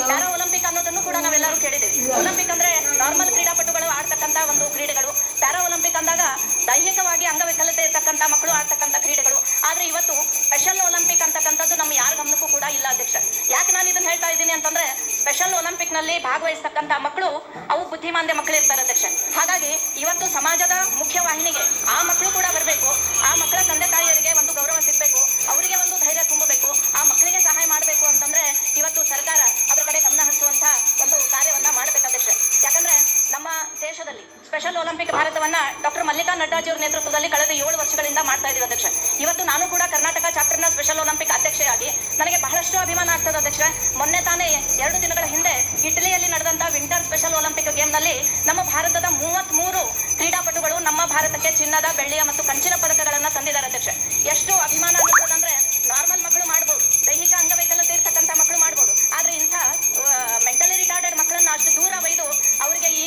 ಪ್ಯಾರಾ ಒಲಿಂಪಿಕ್ ಅನ್ನೋದನ್ನು ಕೂಡ ನಾವೆಲ್ಲರೂ ಕೇಳಿದ್ದೀವಿ. ಒಲಿಂಪಿಕ್ ಅಂದ್ರೆ ನಾರ್ಮಲ್ ಕ್ರೀಡಾಪಟುಗಳು ಆಡ್ತಕ್ಕಂಥ ಒಂದು ಕ್ರೀಡೆಗಳು. ಪ್ಯಾರಾ ಒಲಿಂಪಿಕ್ ಅಂದಾಗ ದೈಹಿಕವಾಗಿ ಅಂಗವಿಕಲತೆ ಇರ್ತಕ್ಕಂಥ ಮಕ್ಕಳು ಆಡ್ತಕ್ಕಂಥ ಕ್ರೀಡೆಗಳು. ಆದ್ರೆ ಇವತ್ತು ಸ್ಪೆಷಲ್ ಒಲಿಂಪಿಕ್ ಅಂತಕ್ಕಂಥದ್ದು ನಮ್ಮ ಯಾರ ಗಮನಕ್ಕೂ ಕೂಡ ಇಲ್ಲ ಅಧ್ಯಕ್ಷ. ಯಾಕೆ ನಾನು ಇದನ್ನ ಹೇಳ್ತಾ ಇದ್ದೀನಿ ಅಂತಂದ್ರೆ ಸ್ಪೆಷಲ್ ಒಲಿಂಪಿಕ್ ನಲ್ಲಿ ಭಾಗವಹಿಸ್ತಕ್ಕಂಥ ಮಕ್ಕಳು ಅವು ಬುದ್ಧಿಮಾಂದ್ಯ ಮಕ್ಕಳು ಇರ್ತಾರೆ ಅಧ್ಯಕ್ಷ. ಹಾಗಾಗಿ ಇವತ್ತು ಸಮಾಜದ ಮುಖ್ಯವಾಹಿನಿಗೆ ಆ ಮಕ್ಕಳು ಕೂಡ ಬರಬೇಕು. ಆ ಮಕ್ಕಳ ತಂದೆ ತಾಯಿಯರಿಗೆ ಒಂದು ಗೌರವ ಸಿಗಬೇಕು, ಅವರಿಗೆ ಒಂದು ಧೈರ್ಯ ತುಂಬಬೇಕು, ಆ ಮಕ್ಕಳಿಗೆ ಸಹಾಯ ಮಾಡಬೇಕು ಅಂತಂದ್ರೆ ಇವತ್ತು ಸರ್ಕಾರ ಅದರ ಕಡೆ ಗಮನ ಹರಿಸುವಂತ ಒಂದು ಕಾರ್ಯವನ್ನ ಮಾಡಬೇಕು ಅಧ್ಯಕ್ಷ. ಯಾಕಂದ್ರೆ ನಮ್ಮ ದೇಶದಲ್ಲಿ ಸ್ಪೆಷಲ್ ಒಲಿಂಪಿಕ್ ಭಾರತವನ್ನ ಡಾಕ್ಟರ್ ಮಲ್ಲಿಕಾ ನಡ್ಡಾಜಿ ಅವರ ನೇತೃತ್ವದಲ್ಲಿ ಕಳೆದ 7 ವರ್ಷಗಳಿಂದ ಮಾಡ್ತಾ ಇದೀವಿ ಅಧ್ಯಕ್ಷ. ಇವತ್ತು ನಾನು ಕೂಡ ಕರ್ನಾಟಕ ಚಾಪ್ಟರ್ನ ಸ್ಪೆಷಲ್ ಒಲಿಂಪಿಕ್ ಅಧ್ಯಕ್ಷೆಯಾಗಿ ನನಗೆ ಬಹಳಷ್ಟು ಅಭಿಮಾನ ಆಗ್ತದೆ ಅಧ್ಯಕ್ಷ. ಮೊನ್ನೆ ತಾನೇ 2 ದಿನಗಳ ಹಿಂದೆ ಇಟಲಿಯಲ್ಲಿ ನಡೆದಂತ ವಿಂಟರ್ ಸ್ಪೆಷಲ್ ಒಲಿಂಪಿಕ್ ಗೇಮ್ ನಲ್ಲಿ ನಮ್ಮ ಭಾರತದ 33 ಕ್ರೀಡಾಪಟುಗಳು ನಮ್ಮ ಭಾರತಕ್ಕೆ ಚಿನ್ನದ, ಬೆಳ್ಳಿಯ ಮತ್ತು ಕಂಚಿನ ಪದಕಗಳನ್ನ ತಂದಿದ್ದಾರೆ ಅಧ್ಯಕ್ಷ. ಎಷ್ಟು ಅಭಿಮಾನ ಅನ್ನೋದಂದ್ರೆ ನಾರ್ಮಲ್ ಮಕ್ಕಳು ಮಾಡ್ಬೋದು, ದೈಹಿಕ ಅಂಗವೈಕಲ್ಯತೆ ಇರ್ತಕ್ಕಂಥ ಮಕ್ಕಳು ಮಾಡ್ಬೋದು, ಆದ್ರೆ ಇಂಥ ಮೆಂಟಲಿ ರಿಟಾರ್ಡೆಡ್ ಮಕ್ಕಳನ್ನ ಅಷ್ಟು ದೂರ ಒಯ್ದು ಅವರಿಗೆ ಈ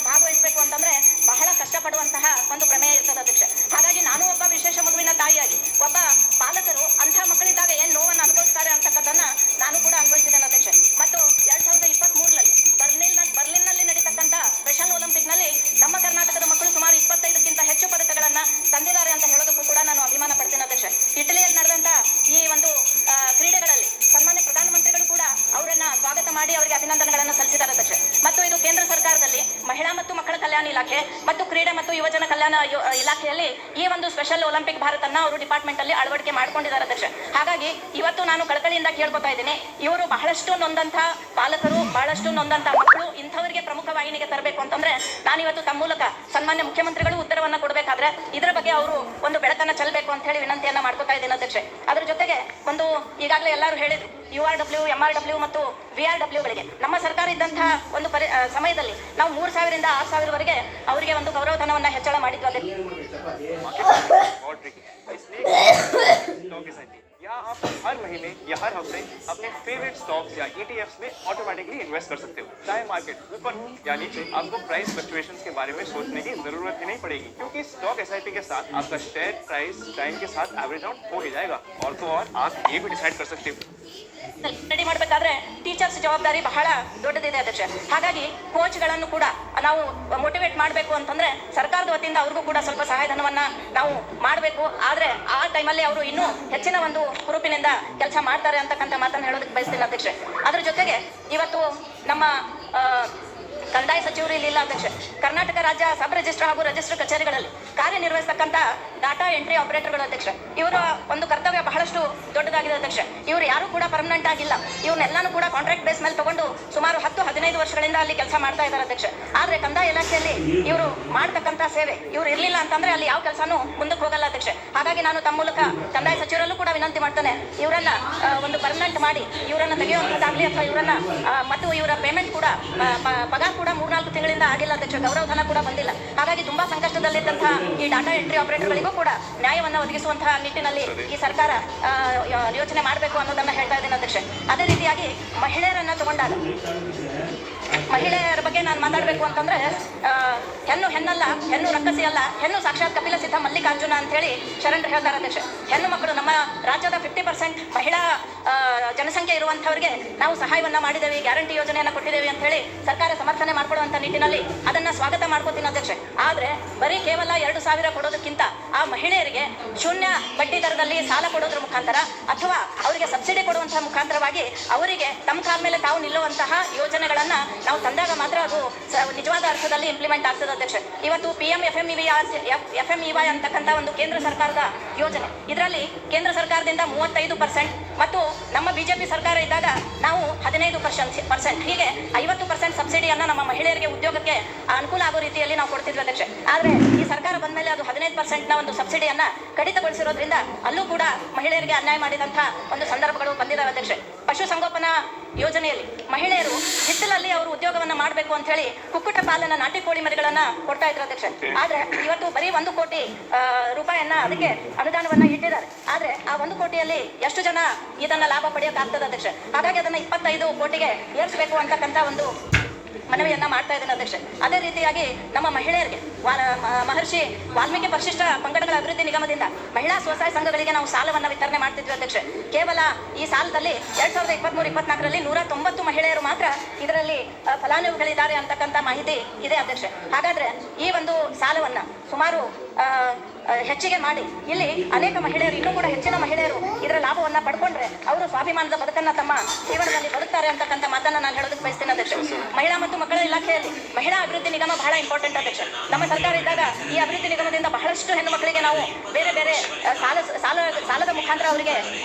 ಭಾಗವಹಿಸಬೇಕು ಅಂತಂದ್ರೆ ಬಹಳ ಕಷ್ಟಪಡುವಂತಹ ಒಂದು ಪ್ರಮೇಯ ಇರ್ತದೆ ಅಧ್ಯಕ್ಷ. ಹಾಗಾಗಿ ನಾನು ಒಬ್ಬ ವಿಶೇಷ ಮಗುವಿನ ಕಲ್ಯಾಣ ಇಲಾಖೆ ಮತ್ತು ಕ್ರೀಡೆ ಮತ್ತು ಯುವಜನ ಕಲ್ಯಾಣ ಇಲಾಖೆಯಲ್ಲಿ ಈ ಒಂದು ಸ್ಪೆಷಲ್ ಒಲಿಂಪಿಕ್ ಭಾರತನ್ನ ಅವರು ಡಿಪಾರ್ಟ್ಮೆಂಟ್ ಅಲ್ಲಿ ಅಳವಡಿಕೆ ಮಾಡ್ಕೊಂಡಿದ್ದಾರೆ ಅಧ್ಯಕ್ಷ. ಹಾಗಾಗಿ ಇವತ್ತು ನಾನು ಕಳಕಳಿಯಿಂದ ಕೇಳ್ಕೊತಾ ಇದ್ದೀನಿ, ಇವರು ಬಹಳಷ್ಟು ನೊಂದಂತ ಪಾಲಕರು, ಬಹಳಷ್ಟು ನೊಂದಂತ ಮಕ್ಕಳು, ಇಂಥವರಿಗೆ ಪ್ರಮುಖ ವಾಹಿನಿಗೆ ತರಬೇಕು ಅಂತಂದ್ರೆ ನಾನು ಇವತ್ತು ತಮ್ಮ ಮೂಲಕ ಸನ್ಮಾನ್ಯ ಮುಖ್ಯಮಂತ್ರಿಗಳು ಉತ್ತರವನ್ನ ಕೊಡಬೇಕಾದ್ರೆ ಇದರ ಬಗ್ಗೆ ಅವರು ಒಂದು ಬೆಳಕನ್ನ ಚೆಲ್ಲಬೇಕು ಅಂತ ಹೇಳಿ ವಿನಂತಿಯನ್ನ ಮಾಡ್ಕೊತಾ ಇದ್ದೀನಿ ಅಧ್ಯಕ್ಷ. ಅದ್ರ ಜೊತೆಗೆ ಒಂದು ಈಗಾಗಲೇ ಎಲ್ಲರೂ ಹೇಳಿದ್ರು URW, MRW ಮತ್ತು VRWಗಳಿಗೆ ನಮ್ಮ ಸರ್ಕಾರ ಇದ್ದಂತಹ ಒಂದು ಸಮಯದಲ್ಲಿ ನಾವು 3,000 ರಿಂದ 6,000 ವರೆಗೆ ಅವರಿಗೆ ಒಂದು ಗೌರವಧನವನ್ನ ಹೆಚ್ಚಳ ಮಾಡಿದ್ವಿ ಅಧ್ಯಕ್ಷ. या आप हर महीने या हर हफ्ते अपने फेवरेट स्टॉक्स या ETFs में ऑटोमेटिकली इन्वेस्ट कर सकते हो। चाहे मार्केट ऊपर हो या नीचे, आपको प्राइस फ्लक्चुएशंस के बारे में सोचने की जरूरत ही नहीं पड़ेगी, क्योंकि स्टॉक SIP के साथ आपका शेयर प्राइस टाइम के साथ एवरेज आउट हो ही जाएगा। और तो और आप ये भी डिसाइड कर सकते हो ರೆಡಿ ಮಾಡಬೇಕಾದ್ರೆ ಟೀಚರ್ಸ್ ಜವಾಬ್ದಾರಿ ಬಹಳ ದೊಡ್ಡದಿದೆ ಅಧ್ಯಕ್ಷ. ಹಾಗಾಗಿ ಕೋಚ್ಗಳನ್ನು ಕೂಡ ನಾವು ಮೋಟಿವೇಟ್ ಮಾಡಬೇಕು ಅಂತಂದ್ರೆ ಸರ್ಕಾರದ ವತಿಯಿಂದ ಅವ್ರಿಗೂ ಕೂಡ ಸ್ವಲ್ಪ ಸಹಾಯಧನವನ್ನ ನಾವು ಮಾಡಬೇಕು. ಆದ್ರೆ ಆ ಟೈಮಲ್ಲಿ ಅವರು ಇನ್ನೂ ಹೆಚ್ಚಿನ ಒಂದು ಹುರುಪಿನಿಂದ ಕೆಲಸ ಮಾಡ್ತಾರೆ ಅಂತಕ್ಕಂಥ ಮಾತನ್ನು ಹೇಳೋದಕ್ಕೆ ಬಯಸ್ತೀನಿ ಅಧ್ಯಕ್ಷ. ಅದ್ರ ಜೊತೆಗೆ ಇವತ್ತು ನಮ್ಮ ಕಂದಾಯ ಸಚಿವರು ಇಲ್ಲಿ ಇಲ್ಲ ಅಧ್ಯಕ್ಷ. ಕರ್ನಾಟಕ ರಾಜ್ಯ ಸಬ್ ರಿಜಿಸ್ಟ್ರಾರ್ ಹಾಗೂ ರಿಜಿಸ್ಟರ್ ಕಚೇರಿಗಳಲ್ಲಿ ಕಾರ್ಯನಿರ್ವಹಿಸತಕ್ಕಂಥ ಡಾಟಾ ಎಂಟ್ರಿ ಆಪರೇಟರ್ಗಳು ಅಧ್ಯಕ್ಷ. ಇವರ ಒಂದು ಕರ್ತವ್ಯ ಬಹಳಷ್ಟು ದೊಡ್ಡದಾಗಿದೆ ಅಧ್ಯಕ್ಷ. ಇವರು ಯಾರು ಕೂಡ ಪರ್ಮನೆಂಟ್ ಆಗಿಲ್ಲ, ಇವ್ರನ್ನೆಲ್ಲಾನು ಕೂಡ ಕಾಂಟ್ರಾಕ್ಟ್ ಬೇಸ್ ಮೇಲೆ ತಗೊಂಡು ಸುಮಾರು 10-15 ವರ್ಷಗಳಿಂದ ಅಲ್ಲಿ ಕೆಲಸ ಮಾಡ್ತಾ ಇದ್ದಾರೆ ಅಧ್ಯಕ್ಷ. ಆದ್ರೆ ಕಂದಾಯ ಇಲಾಖೆಯಲ್ಲಿ ಇವರು ಮಾಡ್ತಕ್ಕಂಥ ಸೇವೆ ಇವ್ರು ಇರ್ಲಿಲ್ಲ ಅಂತಂದ್ರೆ ಅಲ್ಲಿ ಯಾವ ಕೆಲಸನೂ ಮುಂದಕ್ಕೆ ಹೋಗಲ್ಲ ಅಧ್ಯಕ್ಷ. ಹಾಗಾಗಿ ನಾನು ತಮ್ಮ ಮೂಲಕ ಕಂದಾಯ ಸಚಿವರಲ್ಲೂ ಕೂಡ ವಿನಂತಿ ಮಾಡ್ತೇನೆ, ಇವರನ್ನ ಒಂದು ಪರ್ಮನೆಂಟ್ ಮಾಡಿ ಇವರನ್ನ ತೆಗೆಯುವಂಥದ್ದಾಗ್ಲಿ ಅಥವಾ ಇವರನ್ನ ಮತ್ತು ಇವರ ಪೇಮೆಂಟ್ ಕೂಡ ಪಗಾರ ಕೂಡ 3-4 ತಿಂಗಳಿಂದ ಆಗಿಲ್ಲ ಅಧ್ಯಕ್ಷ, ಗೌರವಧನ ಕೂಡ ಬಂದಿಲ್ಲ. ಹಾಗಾಗಿ ತುಂಬಾ ಸಂಕಷ್ಟದಲ್ಲಿದ್ದಂತಹ ಈ ಡಾಟಾ ಎಂಟ್ರಿ ಆಪರೇಟರ್ಗಳಿಗೂ ಕೂಡ ನ್ಯಾಯವನ್ನು ಒದಗಿಸುವಂತಹ ನಿಟ್ಟಿನಲ್ಲಿ ಈ ಸರ್ಕಾರ ಯೋಚನೆ ಮಾಡಬೇಕು ಅನ್ನೋದನ್ನ ಹೇಳ್ತಾ ಇದ್ದೀನಿ ಅಧ್ಯಕ್ಷ. ಅದೇ ರೀತಿಯಾಗಿ ಮಹಿಳೆಯರನ್ನ ತಗೊಂಡಾಗ ಮಹಿಳೆಯರ ಬಗ್ಗೆ ನಾನು ಮಾತಾಡಬೇಕು ಅಂತಂದ್ರೆ ಹೆಣ್ಣು ಹೆಣ್ಣಲ್ಲ, ಹೆಣ್ಣು ರಕ್ಕಸಿ ಅಲ್ಲ, ಹೆಣ್ಣು ಸಾಕ್ಷಾತ್ ಕಪಿಲ ಸಿದ್ಧ ಮಲ್ಲಿಕಾರ್ಜುನ ಅಂತ ಹೇಳಿ ಶರಣರು ಹೇಳ್ತಾರೆ ಅಧ್ಯಕ್ಷ. ಹೆಣ್ಣು ಮಕ್ಕಳು ನಮ್ಮ ರಾಜ್ಯದ 50% ಮಹಿಳಾ ಜನಸಂಖ್ಯೆ ಇರುವಂತವರಿಗೆ ನಾವು ಸಹಾಯವನ್ನ ಮಾಡಿದ್ದೇವೆ, ಗ್ಯಾರಂಟಿ ಯೋಜನೆಯನ್ನ ಕೊಟ್ಟಿದ್ದೇವೆ ಅಂತ ಹೇಳಿ ಸರ್ಕಾರ ಸಮರ್ಥನೆ ಮಾಡ್ಕೊಳ್ಳುವಂತ ನಿಟ್ಟಿನಲ್ಲಿ ಅದನ್ನ ಸ್ವಾಗತ ಮಾಡ್ಕೋತೀನಿ ಅಧ್ಯಕ್ಷ. ಆದ್ರೆ ಬರೀ ಕೇವಲ 2,000 ಕೊಡೋದಕ್ಕಿಂತ ಆ ಮಹಿಳೆಯರಿಗೆ ಶೂನ್ಯ ಬಡ್ಡಿ ದರದಲ್ಲಿ ಸಾಲ ಕೊಡೋದ್ರ ಮುಖಾಂತರ ಅಥವಾ ಅವರಿಗೆ ಸಬ್ಸಿಡಿ ಕೊಡುವಂತಹ ಮುಖಾಂತರವಾಗಿ ಅವರಿಗೆ ತಮ್ಮ ಕಾಲ ಮೇಲೆ ತಾವು ನಿಲ್ಲುವಂತಹ ಯೋಜನೆಗಳನ್ನ ನಾವು ತಂದಾಗ ಮಾತ್ರ ಅದು ನಿಜವಾದ ಅರ್ಥದಲ್ಲಿ ಇಂಪ್ಲಿಮೆಂಟ್ ಆಗ್ತದೆ ಅಧ್ಯಕ್ಷ. ಇವತ್ತು PM FMEY ಅಂತಕ್ಕಂಥ ಒಂದು ಕೇಂದ್ರ ಸರ್ಕಾರದ ಯೋಜನೆ, ಇದರಲ್ಲಿ ಕೇಂದ್ರ ಸರ್ಕಾರದಿಂದ 35% ಮತ್ತು ನಮ್ಮ ಬಿಜೆಪಿ ಸರ್ಕಾರ ಇದ್ದಾಗ ನಾವು 15%, ಹೀಗೆ 50% ಸಬ್ಸಿಡಿಯನ್ನ ನಮ್ಮ ಮಹಿಳೆಯರಿಗೆ ಉದ್ಯೋಗಕ್ಕೆ ಅನುಕೂಲ ಆಗೋ ರೀತಿಯಲ್ಲಿ ನಾವು ಕೊಡ್ತಿದ್ವಿ ಅಧ್ಯಕ್ಷ. ಆದ್ರೆ ಈ ಸರ್ಕಾರ ಬಂದ್ಮೇಲೆ ಅದು 15% ಒಂದು ಸಬ್ಸಿಡಿಯನ್ನ ಕಡಿತಗೊಳಿಸಿರೋದ್ರಿಂದ ಅಲ್ಲೂ ಕೂಡ ಮಹಿಳೆಯರಿಗೆ ಅನ್ಯಾಯ ಮಾಡಿದಂತಹ ಒಂದು ಸಂದರ್ಭಗಳು ಬಂದಿದ್ದಾವೆ ಅಧ್ಯಕ್ಷ. ಪಶುಸಂಗೋಪನಾ ಯೋಜನೆಯಲ್ಲಿ ಮಹಿಳೆಯರು ಹಿತ್ತಲಲ್ಲಿ ಅವರು ಉದ್ಯೋಗವನ್ನ ಮಾಡಬೇಕು ಅಂತ ಹೇಳಿ ಕುಕ್ಕುಟ ಪಾಲನ ನಾಟಿ ಕೋಳಿ ಮರಿಗಳನ್ನ ಕೊಡ್ತಾ ಇದ್ರು ಅಧ್ಯಕ್ಷ. ಆದ್ರೆ ಇವತ್ತು ಬರೀ 1 ಕೋಟಿ ರೂಪಾಯಿಯನ್ನ ಅದಕ್ಕೆ ಅನುದಾನವನ್ನ ಇಟ್ಟಿದ್ದಾರೆ. ಆದ್ರೆ ಆ 1 ಕೋಟಿಯಲ್ಲಿ ಎಷ್ಟು ಜನ ಇದನ್ನ ಲಾಭ ಪಡೆಯೋಕೆ ಆಗ್ತದೆ ಅಧ್ಯಕ್ಷ? ಹಾಗಾಗಿ ಅದನ್ನ 25 ಕೋಟಿಗೆ ಏರಿಸಬೇಕು ಅಂತಕ್ಕಂಥ ಒಂದು ಮನವಿಯನ್ನ ಮಾಡ್ತಾ ಇದ್ದೇನೆ ಅಧ್ಯಕ್ಷ. ಅದೇ ರೀತಿಯಾಗಿ ನಮ್ಮ ಮಹಿಳೆಯರಿಗೆ ಮಹರ್ಷಿ ವಾಲ್ಮೀಕಿ ಪರಿಶಿಷ್ಟ ಪಂಗಡಗಳ ಅಭಿವೃದ್ಧಿ ನಿಗಮದಿಂದ ಮಹಿಳಾ ಸ್ವಸಹಾಯ ಸಂಘಗಳಿಗೆ ನಾವು ಸಾಲವನ್ನ ವಿತರಣೆ ಮಾಡ್ತಿದ್ವಿ ಅಧ್ಯಕ್ಷ. ಕೇವಲ ಈ ಸಾಲದಲ್ಲಿ 2023-24ರಲ್ಲಿ 190 ಮಹಿಳೆಯರು ಮಾತ್ರ ಇದರಲ್ಲಿ ಫಲಾನುಭವಿಗಳಿದ್ದಾರೆ ಅಂತಕ್ಕಂಥ ಮಾಹಿತಿ ಇದೆ ಅಧ್ಯಕ್ಷ. ಹಾಗಾದ್ರೆ ಈ ಒಂದು ಸಾಲವನ್ನ ಸುಮಾರು ಹೆಚ್ಚಿಗೆ ಮಾಡಿ ಇಲ್ಲಿ ಅನೇಕ ಮಹಿಳೆಯರು, ಇನ್ನೂ ಕೂಡ ಹೆಚ್ಚಿನ ಮಹಿಳೆಯರು ಇದರ ಲಾಭವನ್ನ ಪಡ್ಕೊಂಡ್ರೆ ಅವರು ಸ್ವಾಭಿಮಾನದ ಬದುಕನ್ನ ತಮ್ಮ ಜೀವನದಲ್ಲಿ ಬದುಕ್ತಾರೆ ಅಂತಕ್ಕಂಥ ಮಾತನ್ನ ನಾನು ಹೇಳೋದಕ್ಕೆ ಬಯಸ್ತೇನೆ ಅಧ್ಯಕ್ಷ. ಮಹಿಳಾ ಮತ್ತು ಮಕ್ಕಳ ಇಲಾಖೆಯಲ್ಲಿ ಮಹಿಳಾ ಅಭಿವೃದ್ಧಿ ನಿಗಮ ಬಹಳ ಇಂಪಾರ್ಟೆಂಟ್ ಅಧ್ಯಕ್ಷ. ನಮ್ಮ ಸರ್ಕಾರ ಇದ್ದಾಗ ಈ ಅಭಿವೃದ್ಧಿ ನಿಗಮದಿಂದ ಬಹಳಷ್ಟು ಹೆಣ್ಣು ಮಕ್ಕಳಿಗೆ ನಾವು ಬೇರೆ ಬೇರೆ ಸಾಲದ ಮುಖಾಂತರ ಅವರಿಗೆ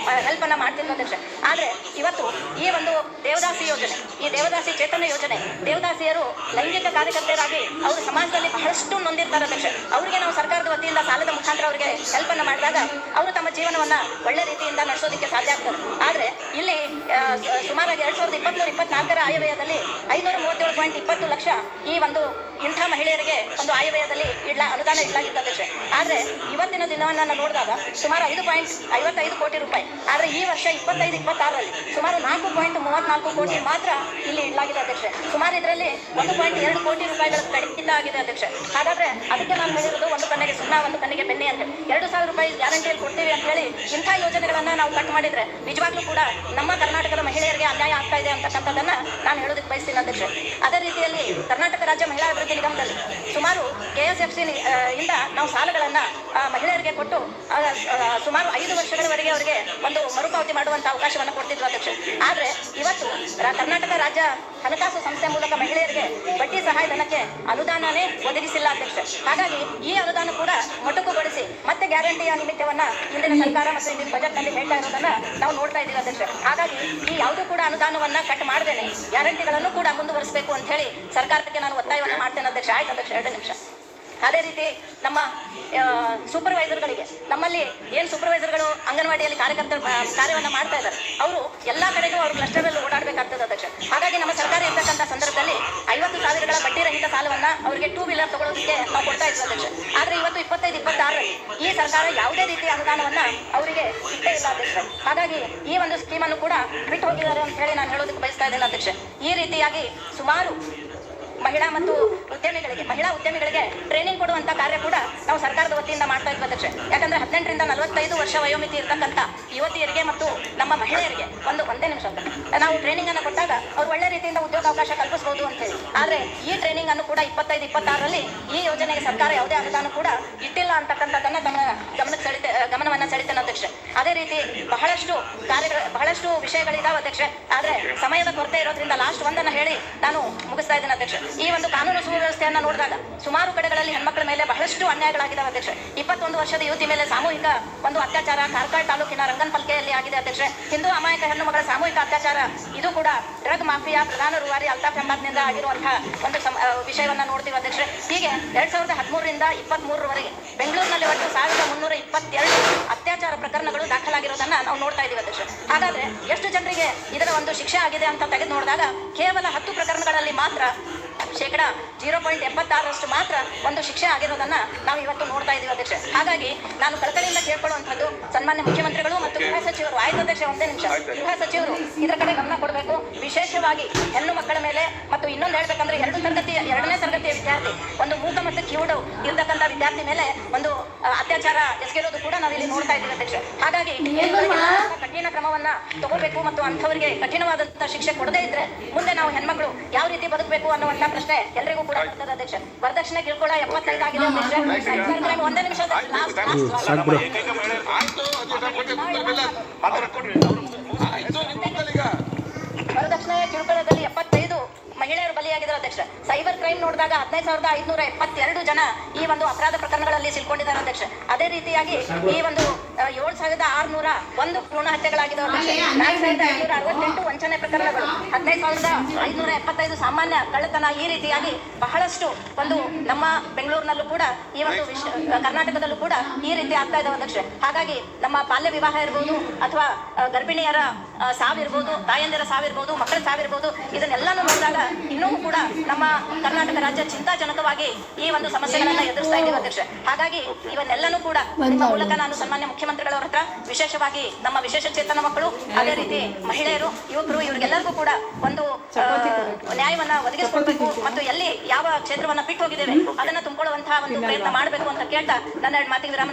ಹೆಲ್ಪ್ ಅನ್ನ ಮಾಡ್ತಿದ್ವಿ ಅಧ್ಯಕ್ಷ. ಆದ್ರೆ ಇವತ್ತು ಈ ಒಂದು ದೇವದಾಸಿ ಯೋಜನೆ, ಈ ದೇವದಾಸಿ ಚೇತನ ಯೋಜನೆ, ದೇವದಾಸಿಯರು ಲೈಂಗಿಕ ಕಾರ್ಯಕರ್ತೆಯರಾಗಿ ಅವರು ಸಮಾಜದಲ್ಲಿ ಬಹಳಷ್ಟು ನೊಂದಿರ್ತಾರೆ ಅಧ್ಯಕ್ಷ. ಅವರಿಗೆ ನಾವು ಸರ್ಕಾರದ ವತಿಯಿಂದ ಸಾಲದ ಮುಖಾಂತರ ಅವರಿಗೆ ಹೆಲ್ಪ್ ಅನ್ನ ಮಾಡಿದಾಗ ಅವರು ತಮ್ಮ ಜೀವನವನ್ನ ಒಳ್ಳೆ ರೀತಿಯಿಂದ ನಡೆಸೋದಕ್ಕೆ ಸಾಧ್ಯ ಆಗ್ತದೆ. ಆದ್ರೆ ಇಲ್ಲಿ ಸುಮಾರಾಗಿ 2023-24ರ ಆಯವ್ಯಯದಲ್ಲಿ 537.20 ಲಕ್ಷ ಈ ಒಂದು ಇಂಥ ಮಹಿಳೆಯರಿಗೆ ಒಂದು ಆಯವ್ಯಯದಲ್ಲಿ ಅನುದಾನ ಇಡಲಾಗಿತ್ತು ಅಧ್ಯಕ್ಷ. ಆದ್ರೆ ಇವತ್ತಿನ ದಿನವನ್ನ ನೋಡಿದಾಗ ಸುಮಾರು 5.55 ಕೋಟಿ ರೂಪಾಯಿ. ಆದ್ರೆ ಈ ವರ್ಷ 25-26ರಲ್ಲಿ ಸುಮಾರು 4.34 ಕೋಟಿ ಮಾತ್ರ ಇಲ್ಲಿ ಇಡಲಾಗಿದೆ ಅಧ್ಯಕ್ಷ. ಸುಮಾರು ಇದರಲ್ಲಿ 1.2 ಕೋಟಿ ರೂಪಾಯಿಗಳ ಕಡಿತ ಆಗಿದೆ ಅಧ್ಯಕ್ಷ. ಹಾಗಾದ್ರೆ ಅದಕ್ಕೆ ನಾನು ಹೇಳಿರೋದು ಒಂದು ಕಣ್ಣಿಗೆ ಸುಣ್ಣ ಒಂದು ಕಣ್ಣಿಗೆ ಬೆಣ್ಣೆ ಅಂತ 2,000 ರೂಪಾಯಿ ಗ್ಯಾರಂಟಿಯಲ್ಲಿ ಕೊಡ್ತೀವಿ ಅಂತ ಹೇಳಿ ಇಂಥ ಯೋಜನೆಗಳನ್ನ ನಾವು ಕಟ್ ಮಾಡಿದ್ರೆ ನಿಜವಾಗ್ಲೂ ಕೂಡ ನಮ್ಮ ಕರ್ನಾಟಕದ ಮಹಿಳೆಯರಿಗೆ ಅನ್ಯಾಯ ಆಗ್ತಾ ಇದೆ ಅಂತಕ್ಕಂಥದ್ದನ್ನ ನಾನು ಹೇಳೋದಕ್ಕೆ ಬಯಸ್ತೀನಿ ಅಧ್ಯಕ್ಷ. ಅದೇ ರೀತಿಯಲ್ಲಿ ಕರ್ನಾಟಕ ರಾಜ್ಯ ಮಹಿಳಾ ಅಭಿವೃದ್ಧಿ ನಿಗಮದಲ್ಲಿ ಸುಮಾರು KSFC ಇಂದ ನಾವು ಸಾಲಗಳನ್ನ ಮಹಿಳೆಯರಿಗೆ ಕೊಟ್ಟು ಸುಮಾರು 5 ವರ್ಷಗಳವರೆಗೆ ಅವರಿಗೆ ಒಂದು ಮರುಪಾವತಿ ಮಾಡುವಂತ ಅವಕಾಶವನ್ನು ಕೊಡ್ತಿದ್ವಿ ಅಧ್ಯಕ್ಷ. ಆದ್ರೆ ಇವತ್ತು ಕರ್ನಾಟಕ ರಾಜ್ಯ ಹಣಕಾಸು ಸಂಸ್ಥೆ ಮೂಲಕ ಮಹಿಳೆಯರಿಗೆ ಬಡ್ಡಿ ಸಹಾಯಧನಕ್ಕೆ ಅನುದಾನನೇ ಒದಗಿಸಿಲ್ಲ ಅಧ್ಯಕ್ಷ. ಹಾಗಾಗಿ ಈ ಅನುದಾನ ಕೂಡ ಮೊಟಕುಗೊಳಿಸಿ ಮತ್ತೆ ಗ್ಯಾರಂಟಿಯ ನಿಮಿತ್ತವನ್ನ ಇಂದಿನ ಸರ್ಕಾರ ಮತ್ತು ಇಂದಿನ ಬಜೆಟ್ ನಲ್ಲಿ ಹೇಳ್ತಾ ಇರೋದನ್ನ ನಾವು ನೋಡ್ತಾ ಇದ್ದೀವಿ ಅಧ್ಯಕ್ಷ. ಹಾಗಾಗಿ ಈ ಯಾವುದೂ ಕೂಡ ಅನುದಾನವನ್ನ ಕಟ್ ಮಾಡದೇನೆ ಗ್ಯಾರಂಟಿಗಳನ್ನು ಕೂಡ ಮುಂದುವರಿಸಬೇಕು ಅಂತ ಹೇಳಿ ಸರ್ಕಾರಕ್ಕೆ ನಾನು ಒತ್ತಾಯವನ್ನು ಮಾಡ್ತೇನೆ ಅಧ್ಯಕ್ಷ. ಆಯ್ತು ಅಧ್ಯಕ್ಷ, 2 ನಿಮಿಷ. ಅದೇ ರೀತಿ ನಮ್ಮ ಸೂಪರ್ವೈಸರ್ಗಳಿಗೆ, ನಮ್ಮಲ್ಲಿ ಏನು ಸೂಪರ್ವೈಸರ್ಗಳು ಅಂಗನವಾಡಿಯಲ್ಲಿ ಕಾರ್ಯವನ್ನು ಮಾಡ್ತಾ ಇದ್ದಾರೆ, ಅವರು ಎಲ್ಲ ಕಡೆಗೂ ಅವ್ರ ಕ್ಲಸ್ಟರಲ್ಲಿ ಓಡಾಡಬೇಕಾಗ್ತದೆ ಅಧ್ಯಕ್ಷ. ಹಾಗಾಗಿ ನಮ್ಮ ಸರ್ಕಾರ ಇರ್ತಕ್ಕಂಥ ಸಂದರ್ಭದಲ್ಲಿ 50,000ಗಳ ಬಡ್ಡಿ ರಹಿತ ಸಾಲವನ್ನ ಅವರಿಗೆ 2 ವೀಲರ್ ತಗೊಳ್ಳೋದಕ್ಕೆ ನಾವು ಕೊಡ್ತಾ ಇದ್ವಿ ಅಧ್ಯಕ್ಷ. ಆದ್ರೆ ಇವತ್ತು 25-26ರಲ್ಲಿ ಈ ಸರ್ಕಾರ ಯಾವುದೇ ರೀತಿಯ ಅನುದಾನವನ್ನ ಅವರಿಗೆ ಇಟ್ಟೇ ಇಲ್ಲ ಅಧ್ಯಕ್ಷ. ಹಾಗಾಗಿ ಈ ಒಂದು ಸ್ಕೀಮನ್ನು ಕೂಡ ಬಿಟ್ಟು ಹೋಗಿದ್ದಾರೆ ಅಂತ ಹೇಳಿ ನಾನು ಹೇಳೋದಕ್ಕೆ ಬಯಸ್ತಾ ಇದ್ದೇನೆ ಅಧ್ಯಕ್ಷ. ಈ ರೀತಿಯಾಗಿ ಸುಮಾರು ಮಹಿಳಾ ಉದ್ಯಮಿಗಳಿಗೆ ಟ್ರೈನಿಂಗ್ ಕೊಡುವಂತ ಕಾರ್ಯ ಕೂಡ ನಾವು ಸರ್ಕಾರದ ವತಿಯಿಂದ ಮಾಡ್ತಾ ಇದ್ವಿ ಅಧ್ಯಕ್ಷ. ಯಾಕಂದ್ರೆ 18ರಿಂದ 45 ವರ್ಷ ವಯೋಮಿತಿ ಇರ್ತಕ್ಕಂಥ ಯುವತಿಯರಿಗೆ ಮತ್ತು ನಮ್ಮ ಮಹಿಳೆಯರಿಗೆ ಒಂದೇ ನಿಮಿಷ ನಾವು ಟ್ರೈನಿಂಗ್ ಅನ್ನು ಕೊಟ್ಟಾಗ ಅವ್ರು ಒಳ್ಳೆ ರೀತಿಯಿಂದ ಉದ್ಯೋಗಾವಕಾಶ ಕಲ್ಪಿಸಬಹುದು ಅಂತ ಹೇಳಿ. ಆದ್ರೆ ಈ ಟ್ರೈನಿಂಗ್ ಅನ್ನು ಕೂಡ 25-26ರಲ್ಲಿ ಈ ಯೋಜನೆಗೆ ಸರ್ಕಾರ ಯಾವುದೇ ಅನುದಾನ ಕೂಡ ಇಟ್ಟಿಲ್ಲ ಅಂತಕ್ಕಂಥದ್ದನ್ನ ಗಮನವನ್ನ ಸೆಳಿತೇನೆ ಅಧ್ಯಕ್ಷ. ಅದೇ ರೀತಿ ಬಹಳಷ್ಟು ವಿಷಯಗಳಿದಾವೆ ಅಧ್ಯಕ್ಷ. ಆದ್ರೆ ಸಮಯದ ಕೊರತೆ ಇರೋದ್ರಿಂದ ಲಾಸ್ಟ್ ಒಂದನ್ನು ಹೇಳಿ ನಾನು ಮುಗಿಸ್ತಾ ಇದ್ದೇನೆ ಅಧ್ಯಕ್ಷ. ಈ ಒಂದು ಕಾನೂನು ಸುವ್ಯವಸ್ಥೆಯನ್ನ ನೋಡಿದಾಗ ಸುಮಾರು ಕಡೆಗಳಲ್ಲಿ ಹೆಣ್ಮಕ್ಳ ಮೇಲೆ ಬಹಳಷ್ಟು ಅನ್ಯಾಯಗಳಾಗಿದ್ದಾವೆ ಅಧ್ಯಕ್ಷ. 21 ವರ್ಷದ ಯುವತಿ ಮೇಲೆ ಸಾಮೂಹಿಕ ಒಂದು ಅತ್ಯಾಚಾರ ಕಾರ್ಕಳ ತಾಲೂಕಿನ ರಂಗನಪಲ್ಕೆಯಲ್ಲಿ ಆಗಿದೆ ಅಧ್ಯಕ್ಷ. ಹಿಂದೂ ಅಮಾಯಕ ಹೆಣ್ಣು ಮಗಳ ಸಾಮೂಹಿಕ ಅತ್ಯಾಚಾರ, ಇದು ಕೂಡ ಡ್ರಗ್ ಮಾಫಿಯಾ ಪ್ರಧಾನ ರೂವಾರಿ ಅಲ್ತಾಫ್ ಎಂಬಾದ್ನಿಂದ ಆಗಿರುವಂತಹ ಒಂದು ವಿಷಯವನ್ನ ನೋಡ್ತೀವಿ ಅಧ್ಯಕ್ಷ. ಹೀಗೆ 2013ರಿಂದ 23ರವರೆಗೆ ಬೆಂಗಳೂರಿನಲ್ಲಿ ಒಟ್ಟು 1322 ಅತ್ಯಾಚಾರ ಪ್ರಕರಣಗಳು ದಾಖಲಾಗಿರೋದನ್ನ ನಾವು ನೋಡ್ತಾ ಇದ್ದೀವಿ ಅಧ್ಯಕ್ಷ. ಹಾಗಾದ್ರೆ ಎಷ್ಟು ಜನರಿಗೆ ಇದರ ಒಂದು ಶಿಕ್ಷೆ ಆಗಿದೆ ಅಂತ ತೆಗೆದು ನೋಡಿದಾಗ ಕೇವಲ 10 ಪ್ರಕರಣಗಳಲ್ಲಿ ಮಾತ್ರ ಶೇಕಡ 0.76ರಷ್ಟು ಮಾತ್ರ ಒಂದು ಶಿಕ್ಷೆ ಆಗಿರೋದನ್ನ ನಾವು ಇವತ್ತು ನೋಡ್ತಾ ಇದ್ದೀವಿ ಅಧ್ಯಕ್ಷ. ಹಾಗಾಗಿ ನಾನು ಕಳಕಳಿಯಿಂದ ಕೇಳ್ಕೊಳ್ಳುವಂಥದ್ದು ಸನ್ಮಾನ್ಯ ಮುಖ್ಯಮಂತ್ರಿಗಳು ಮತ್ತು ಗೃಹ ಸಚಿವರು, ಆಯ್ತು ಅಧ್ಯಕ್ಷ ಒಂದೇ ನಿಮಿಷ, ಗೃಹ ಸಚಿವರು ಇದರ ಕಡೆ ಗಮನ ಕೊಡಬೇಕು. ವಿಶೇಷವಾಗಿ ಹೆಣ್ಣು ಮಕ್ಕಳ ಮೇಲೆ ಮತ್ತು ಇನ್ನೊಂದು ಹೇಳ್ಬೇಕಂದ್ರೆ 2ನೇ ತರಗತಿಯ ವಿದ್ಯಾರ್ಥಿ, ಒಂದು ಮೂಕ ಮತ್ತು ಕಿವುಡು ಇರ್ತಕ್ಕಂಥ ವಿದ್ಯಾರ್ಥಿ ಮೇಲೆ ಒಂದು ಅತ್ಯಾಚಾರ ಎಸಗಿರೋದು ಕೂಡ ನಾವು ಇಲ್ಲಿ ನೋಡ್ತಾ ಇದ್ದೀವಿ ಅಧ್ಯಕ್ಷ. ಹಾಗಾಗಿ ಕಠಿಣ ಕ್ರಮವನ್ನ ತಗೋಬೇಕು ಮತ್ತು ಅಂಥವರಿಗೆ ಕಠಿಣವಾದಂತಹ ಶಿಕ್ಷೆ ಕೊಡದೇ ಇದ್ರೆ ಮುಂದೆ ನಾವು ಹೆಣ್ಮಕ್ಳು ಯಾವ ರೀತಿ ಬದುಕಬೇಕು ಅನ್ನುವಂತ ಪ್ರಶ್ನೆ ಎಲ್ಲರಿಗೂ ಕೂಡ ಬರ್ತದೆ ಅಧ್ಯಕ್ಷ. ವರದಕ್ಷಿಣೆ ಕಿರುಕುಳ 75 ಆಗಿದೆ ಅಧ್ಯಕ್ಷ. ಒಂದೇ ನಿಮಿಷ ವರದಕ್ಷಿಣೆ ಕಿರುಕುಳದಲ್ಲಿ 75 ಮಹಿಳೆಯರು ಬಲಿಯಾಗಿದ್ದಾರೆ ಅಧ್ಯಕ್ಷ. ಸೈಬರ್ ಕ್ರೈಮ್ ನೋಡಿದಾಗ 15,572 ಜನ ಈ ಒಂದು ಅಪರಾಧ ಪ್ರಕರಣಗಳಲ್ಲಿ ಸಿಲ್ಕೊಂಡಿದ್ದಾರೆ ಅಧ್ಯಕ್ಷ. ಅದೇ ರೀತಿಯಾಗಿ ಈ ಒಂದು 7,601 ಭ್ರೂಣ ಹತ್ಯೆಗಳಾಗಿದ್ದಾವೆ ಅಧ್ಯಕ್ಷ. 4,568 ವಂಚನೆ ಪ್ರಕರಣಗಳು, 15,575 ಸಾಮಾನ್ಯ ಕಳ್ಳತನ. ಈ ರೀತಿಯಾಗಿ ಬಹಳಷ್ಟು ಒಂದು ನಮ್ಮ ಬೆಂಗಳೂರಿನಲ್ಲೂ ಕೂಡ ಈ ಒಂದು ಕರ್ನಾಟಕದಲ್ಲೂ ಕೂಡ ಈ ರೀತಿ ಆಗ್ತಾ ಇದ್ದಾವೆ ಅಧ್ಯಕ್ಷ. ಹಾಗಾಗಿ ನಮ್ಮ ಬಾಲ್ಯ ವಿವಾಹ ಇರ್ಬೋದು ಅಥವಾ ಗರ್ಭಿಣಿಯರ ಸಾವಿರ್ಬೋದು, ತಾಯಂದಿರ ಸಾವಿರ್ಬೋದು, ಮಕ್ಕಳ ಸಾವಿರ್ಬೋದು, ಇದನ್ನೆಲ್ಲಾನು ನೋಡಿದಾಗ ಇನ್ನೂ ಕೂಡ ನಮ್ಮ ಕರ್ನಾಟಕ ರಾಜ್ಯ ಚಿಂತಾಜನಕವಾಗಿ ಈ ಒಂದು ಸಮಸ್ಯೆಗಳನ್ನ ಎದುರಿಸ್ತಾ ಇದ್ದೀವಿ ಅಧ್ಯಕ್ಷ. ಹಾಗಾಗಿ ಇವನ್ನೆಲ್ಲನೂ ಕೂಡ ನಿಮ್ಮ ಮೂಲಕ ನಾನು ಸನ್ಮಾನ್ಯ ಮುಖ್ಯಮಂತ್ರಿಗಳವರ ಹತ್ರ, ವಿಶೇಷವಾಗಿ ನಮ್ಮ ವಿಶೇಷ ಚೇತನ ಮಕ್ಕಳು, ಅದೇ ರೀತಿ ಮಹಿಳೆಯರು, ಯುವಕರು, ಇವರಿಗೆಲ್ಲರಿಗೂ ಕೂಡ ಒಂದು ನ್ಯಾಯವನ್ನ ಒದಗಿಸಿಕೊಡ್ಬೇಕು ಮತ್ತು ಎಲ್ಲಿ ಯಾವ ಕ್ಷೇತ್ರವನ್ನ ಬಿಟ್ಟು ಹೋಗಿದ್ದೇವೆ ಅದನ್ನ ತುಂಬಿಕೊಳ್ಳುವಂತಹ ಒಂದು ಪ್ರಯತ್ನ ಮಾಡಬೇಕು ಅಂತ ಕೇಳ್ತಾ ನನ್ನ 2 ಮಾತಿಗೆ ವಿರಾಮ.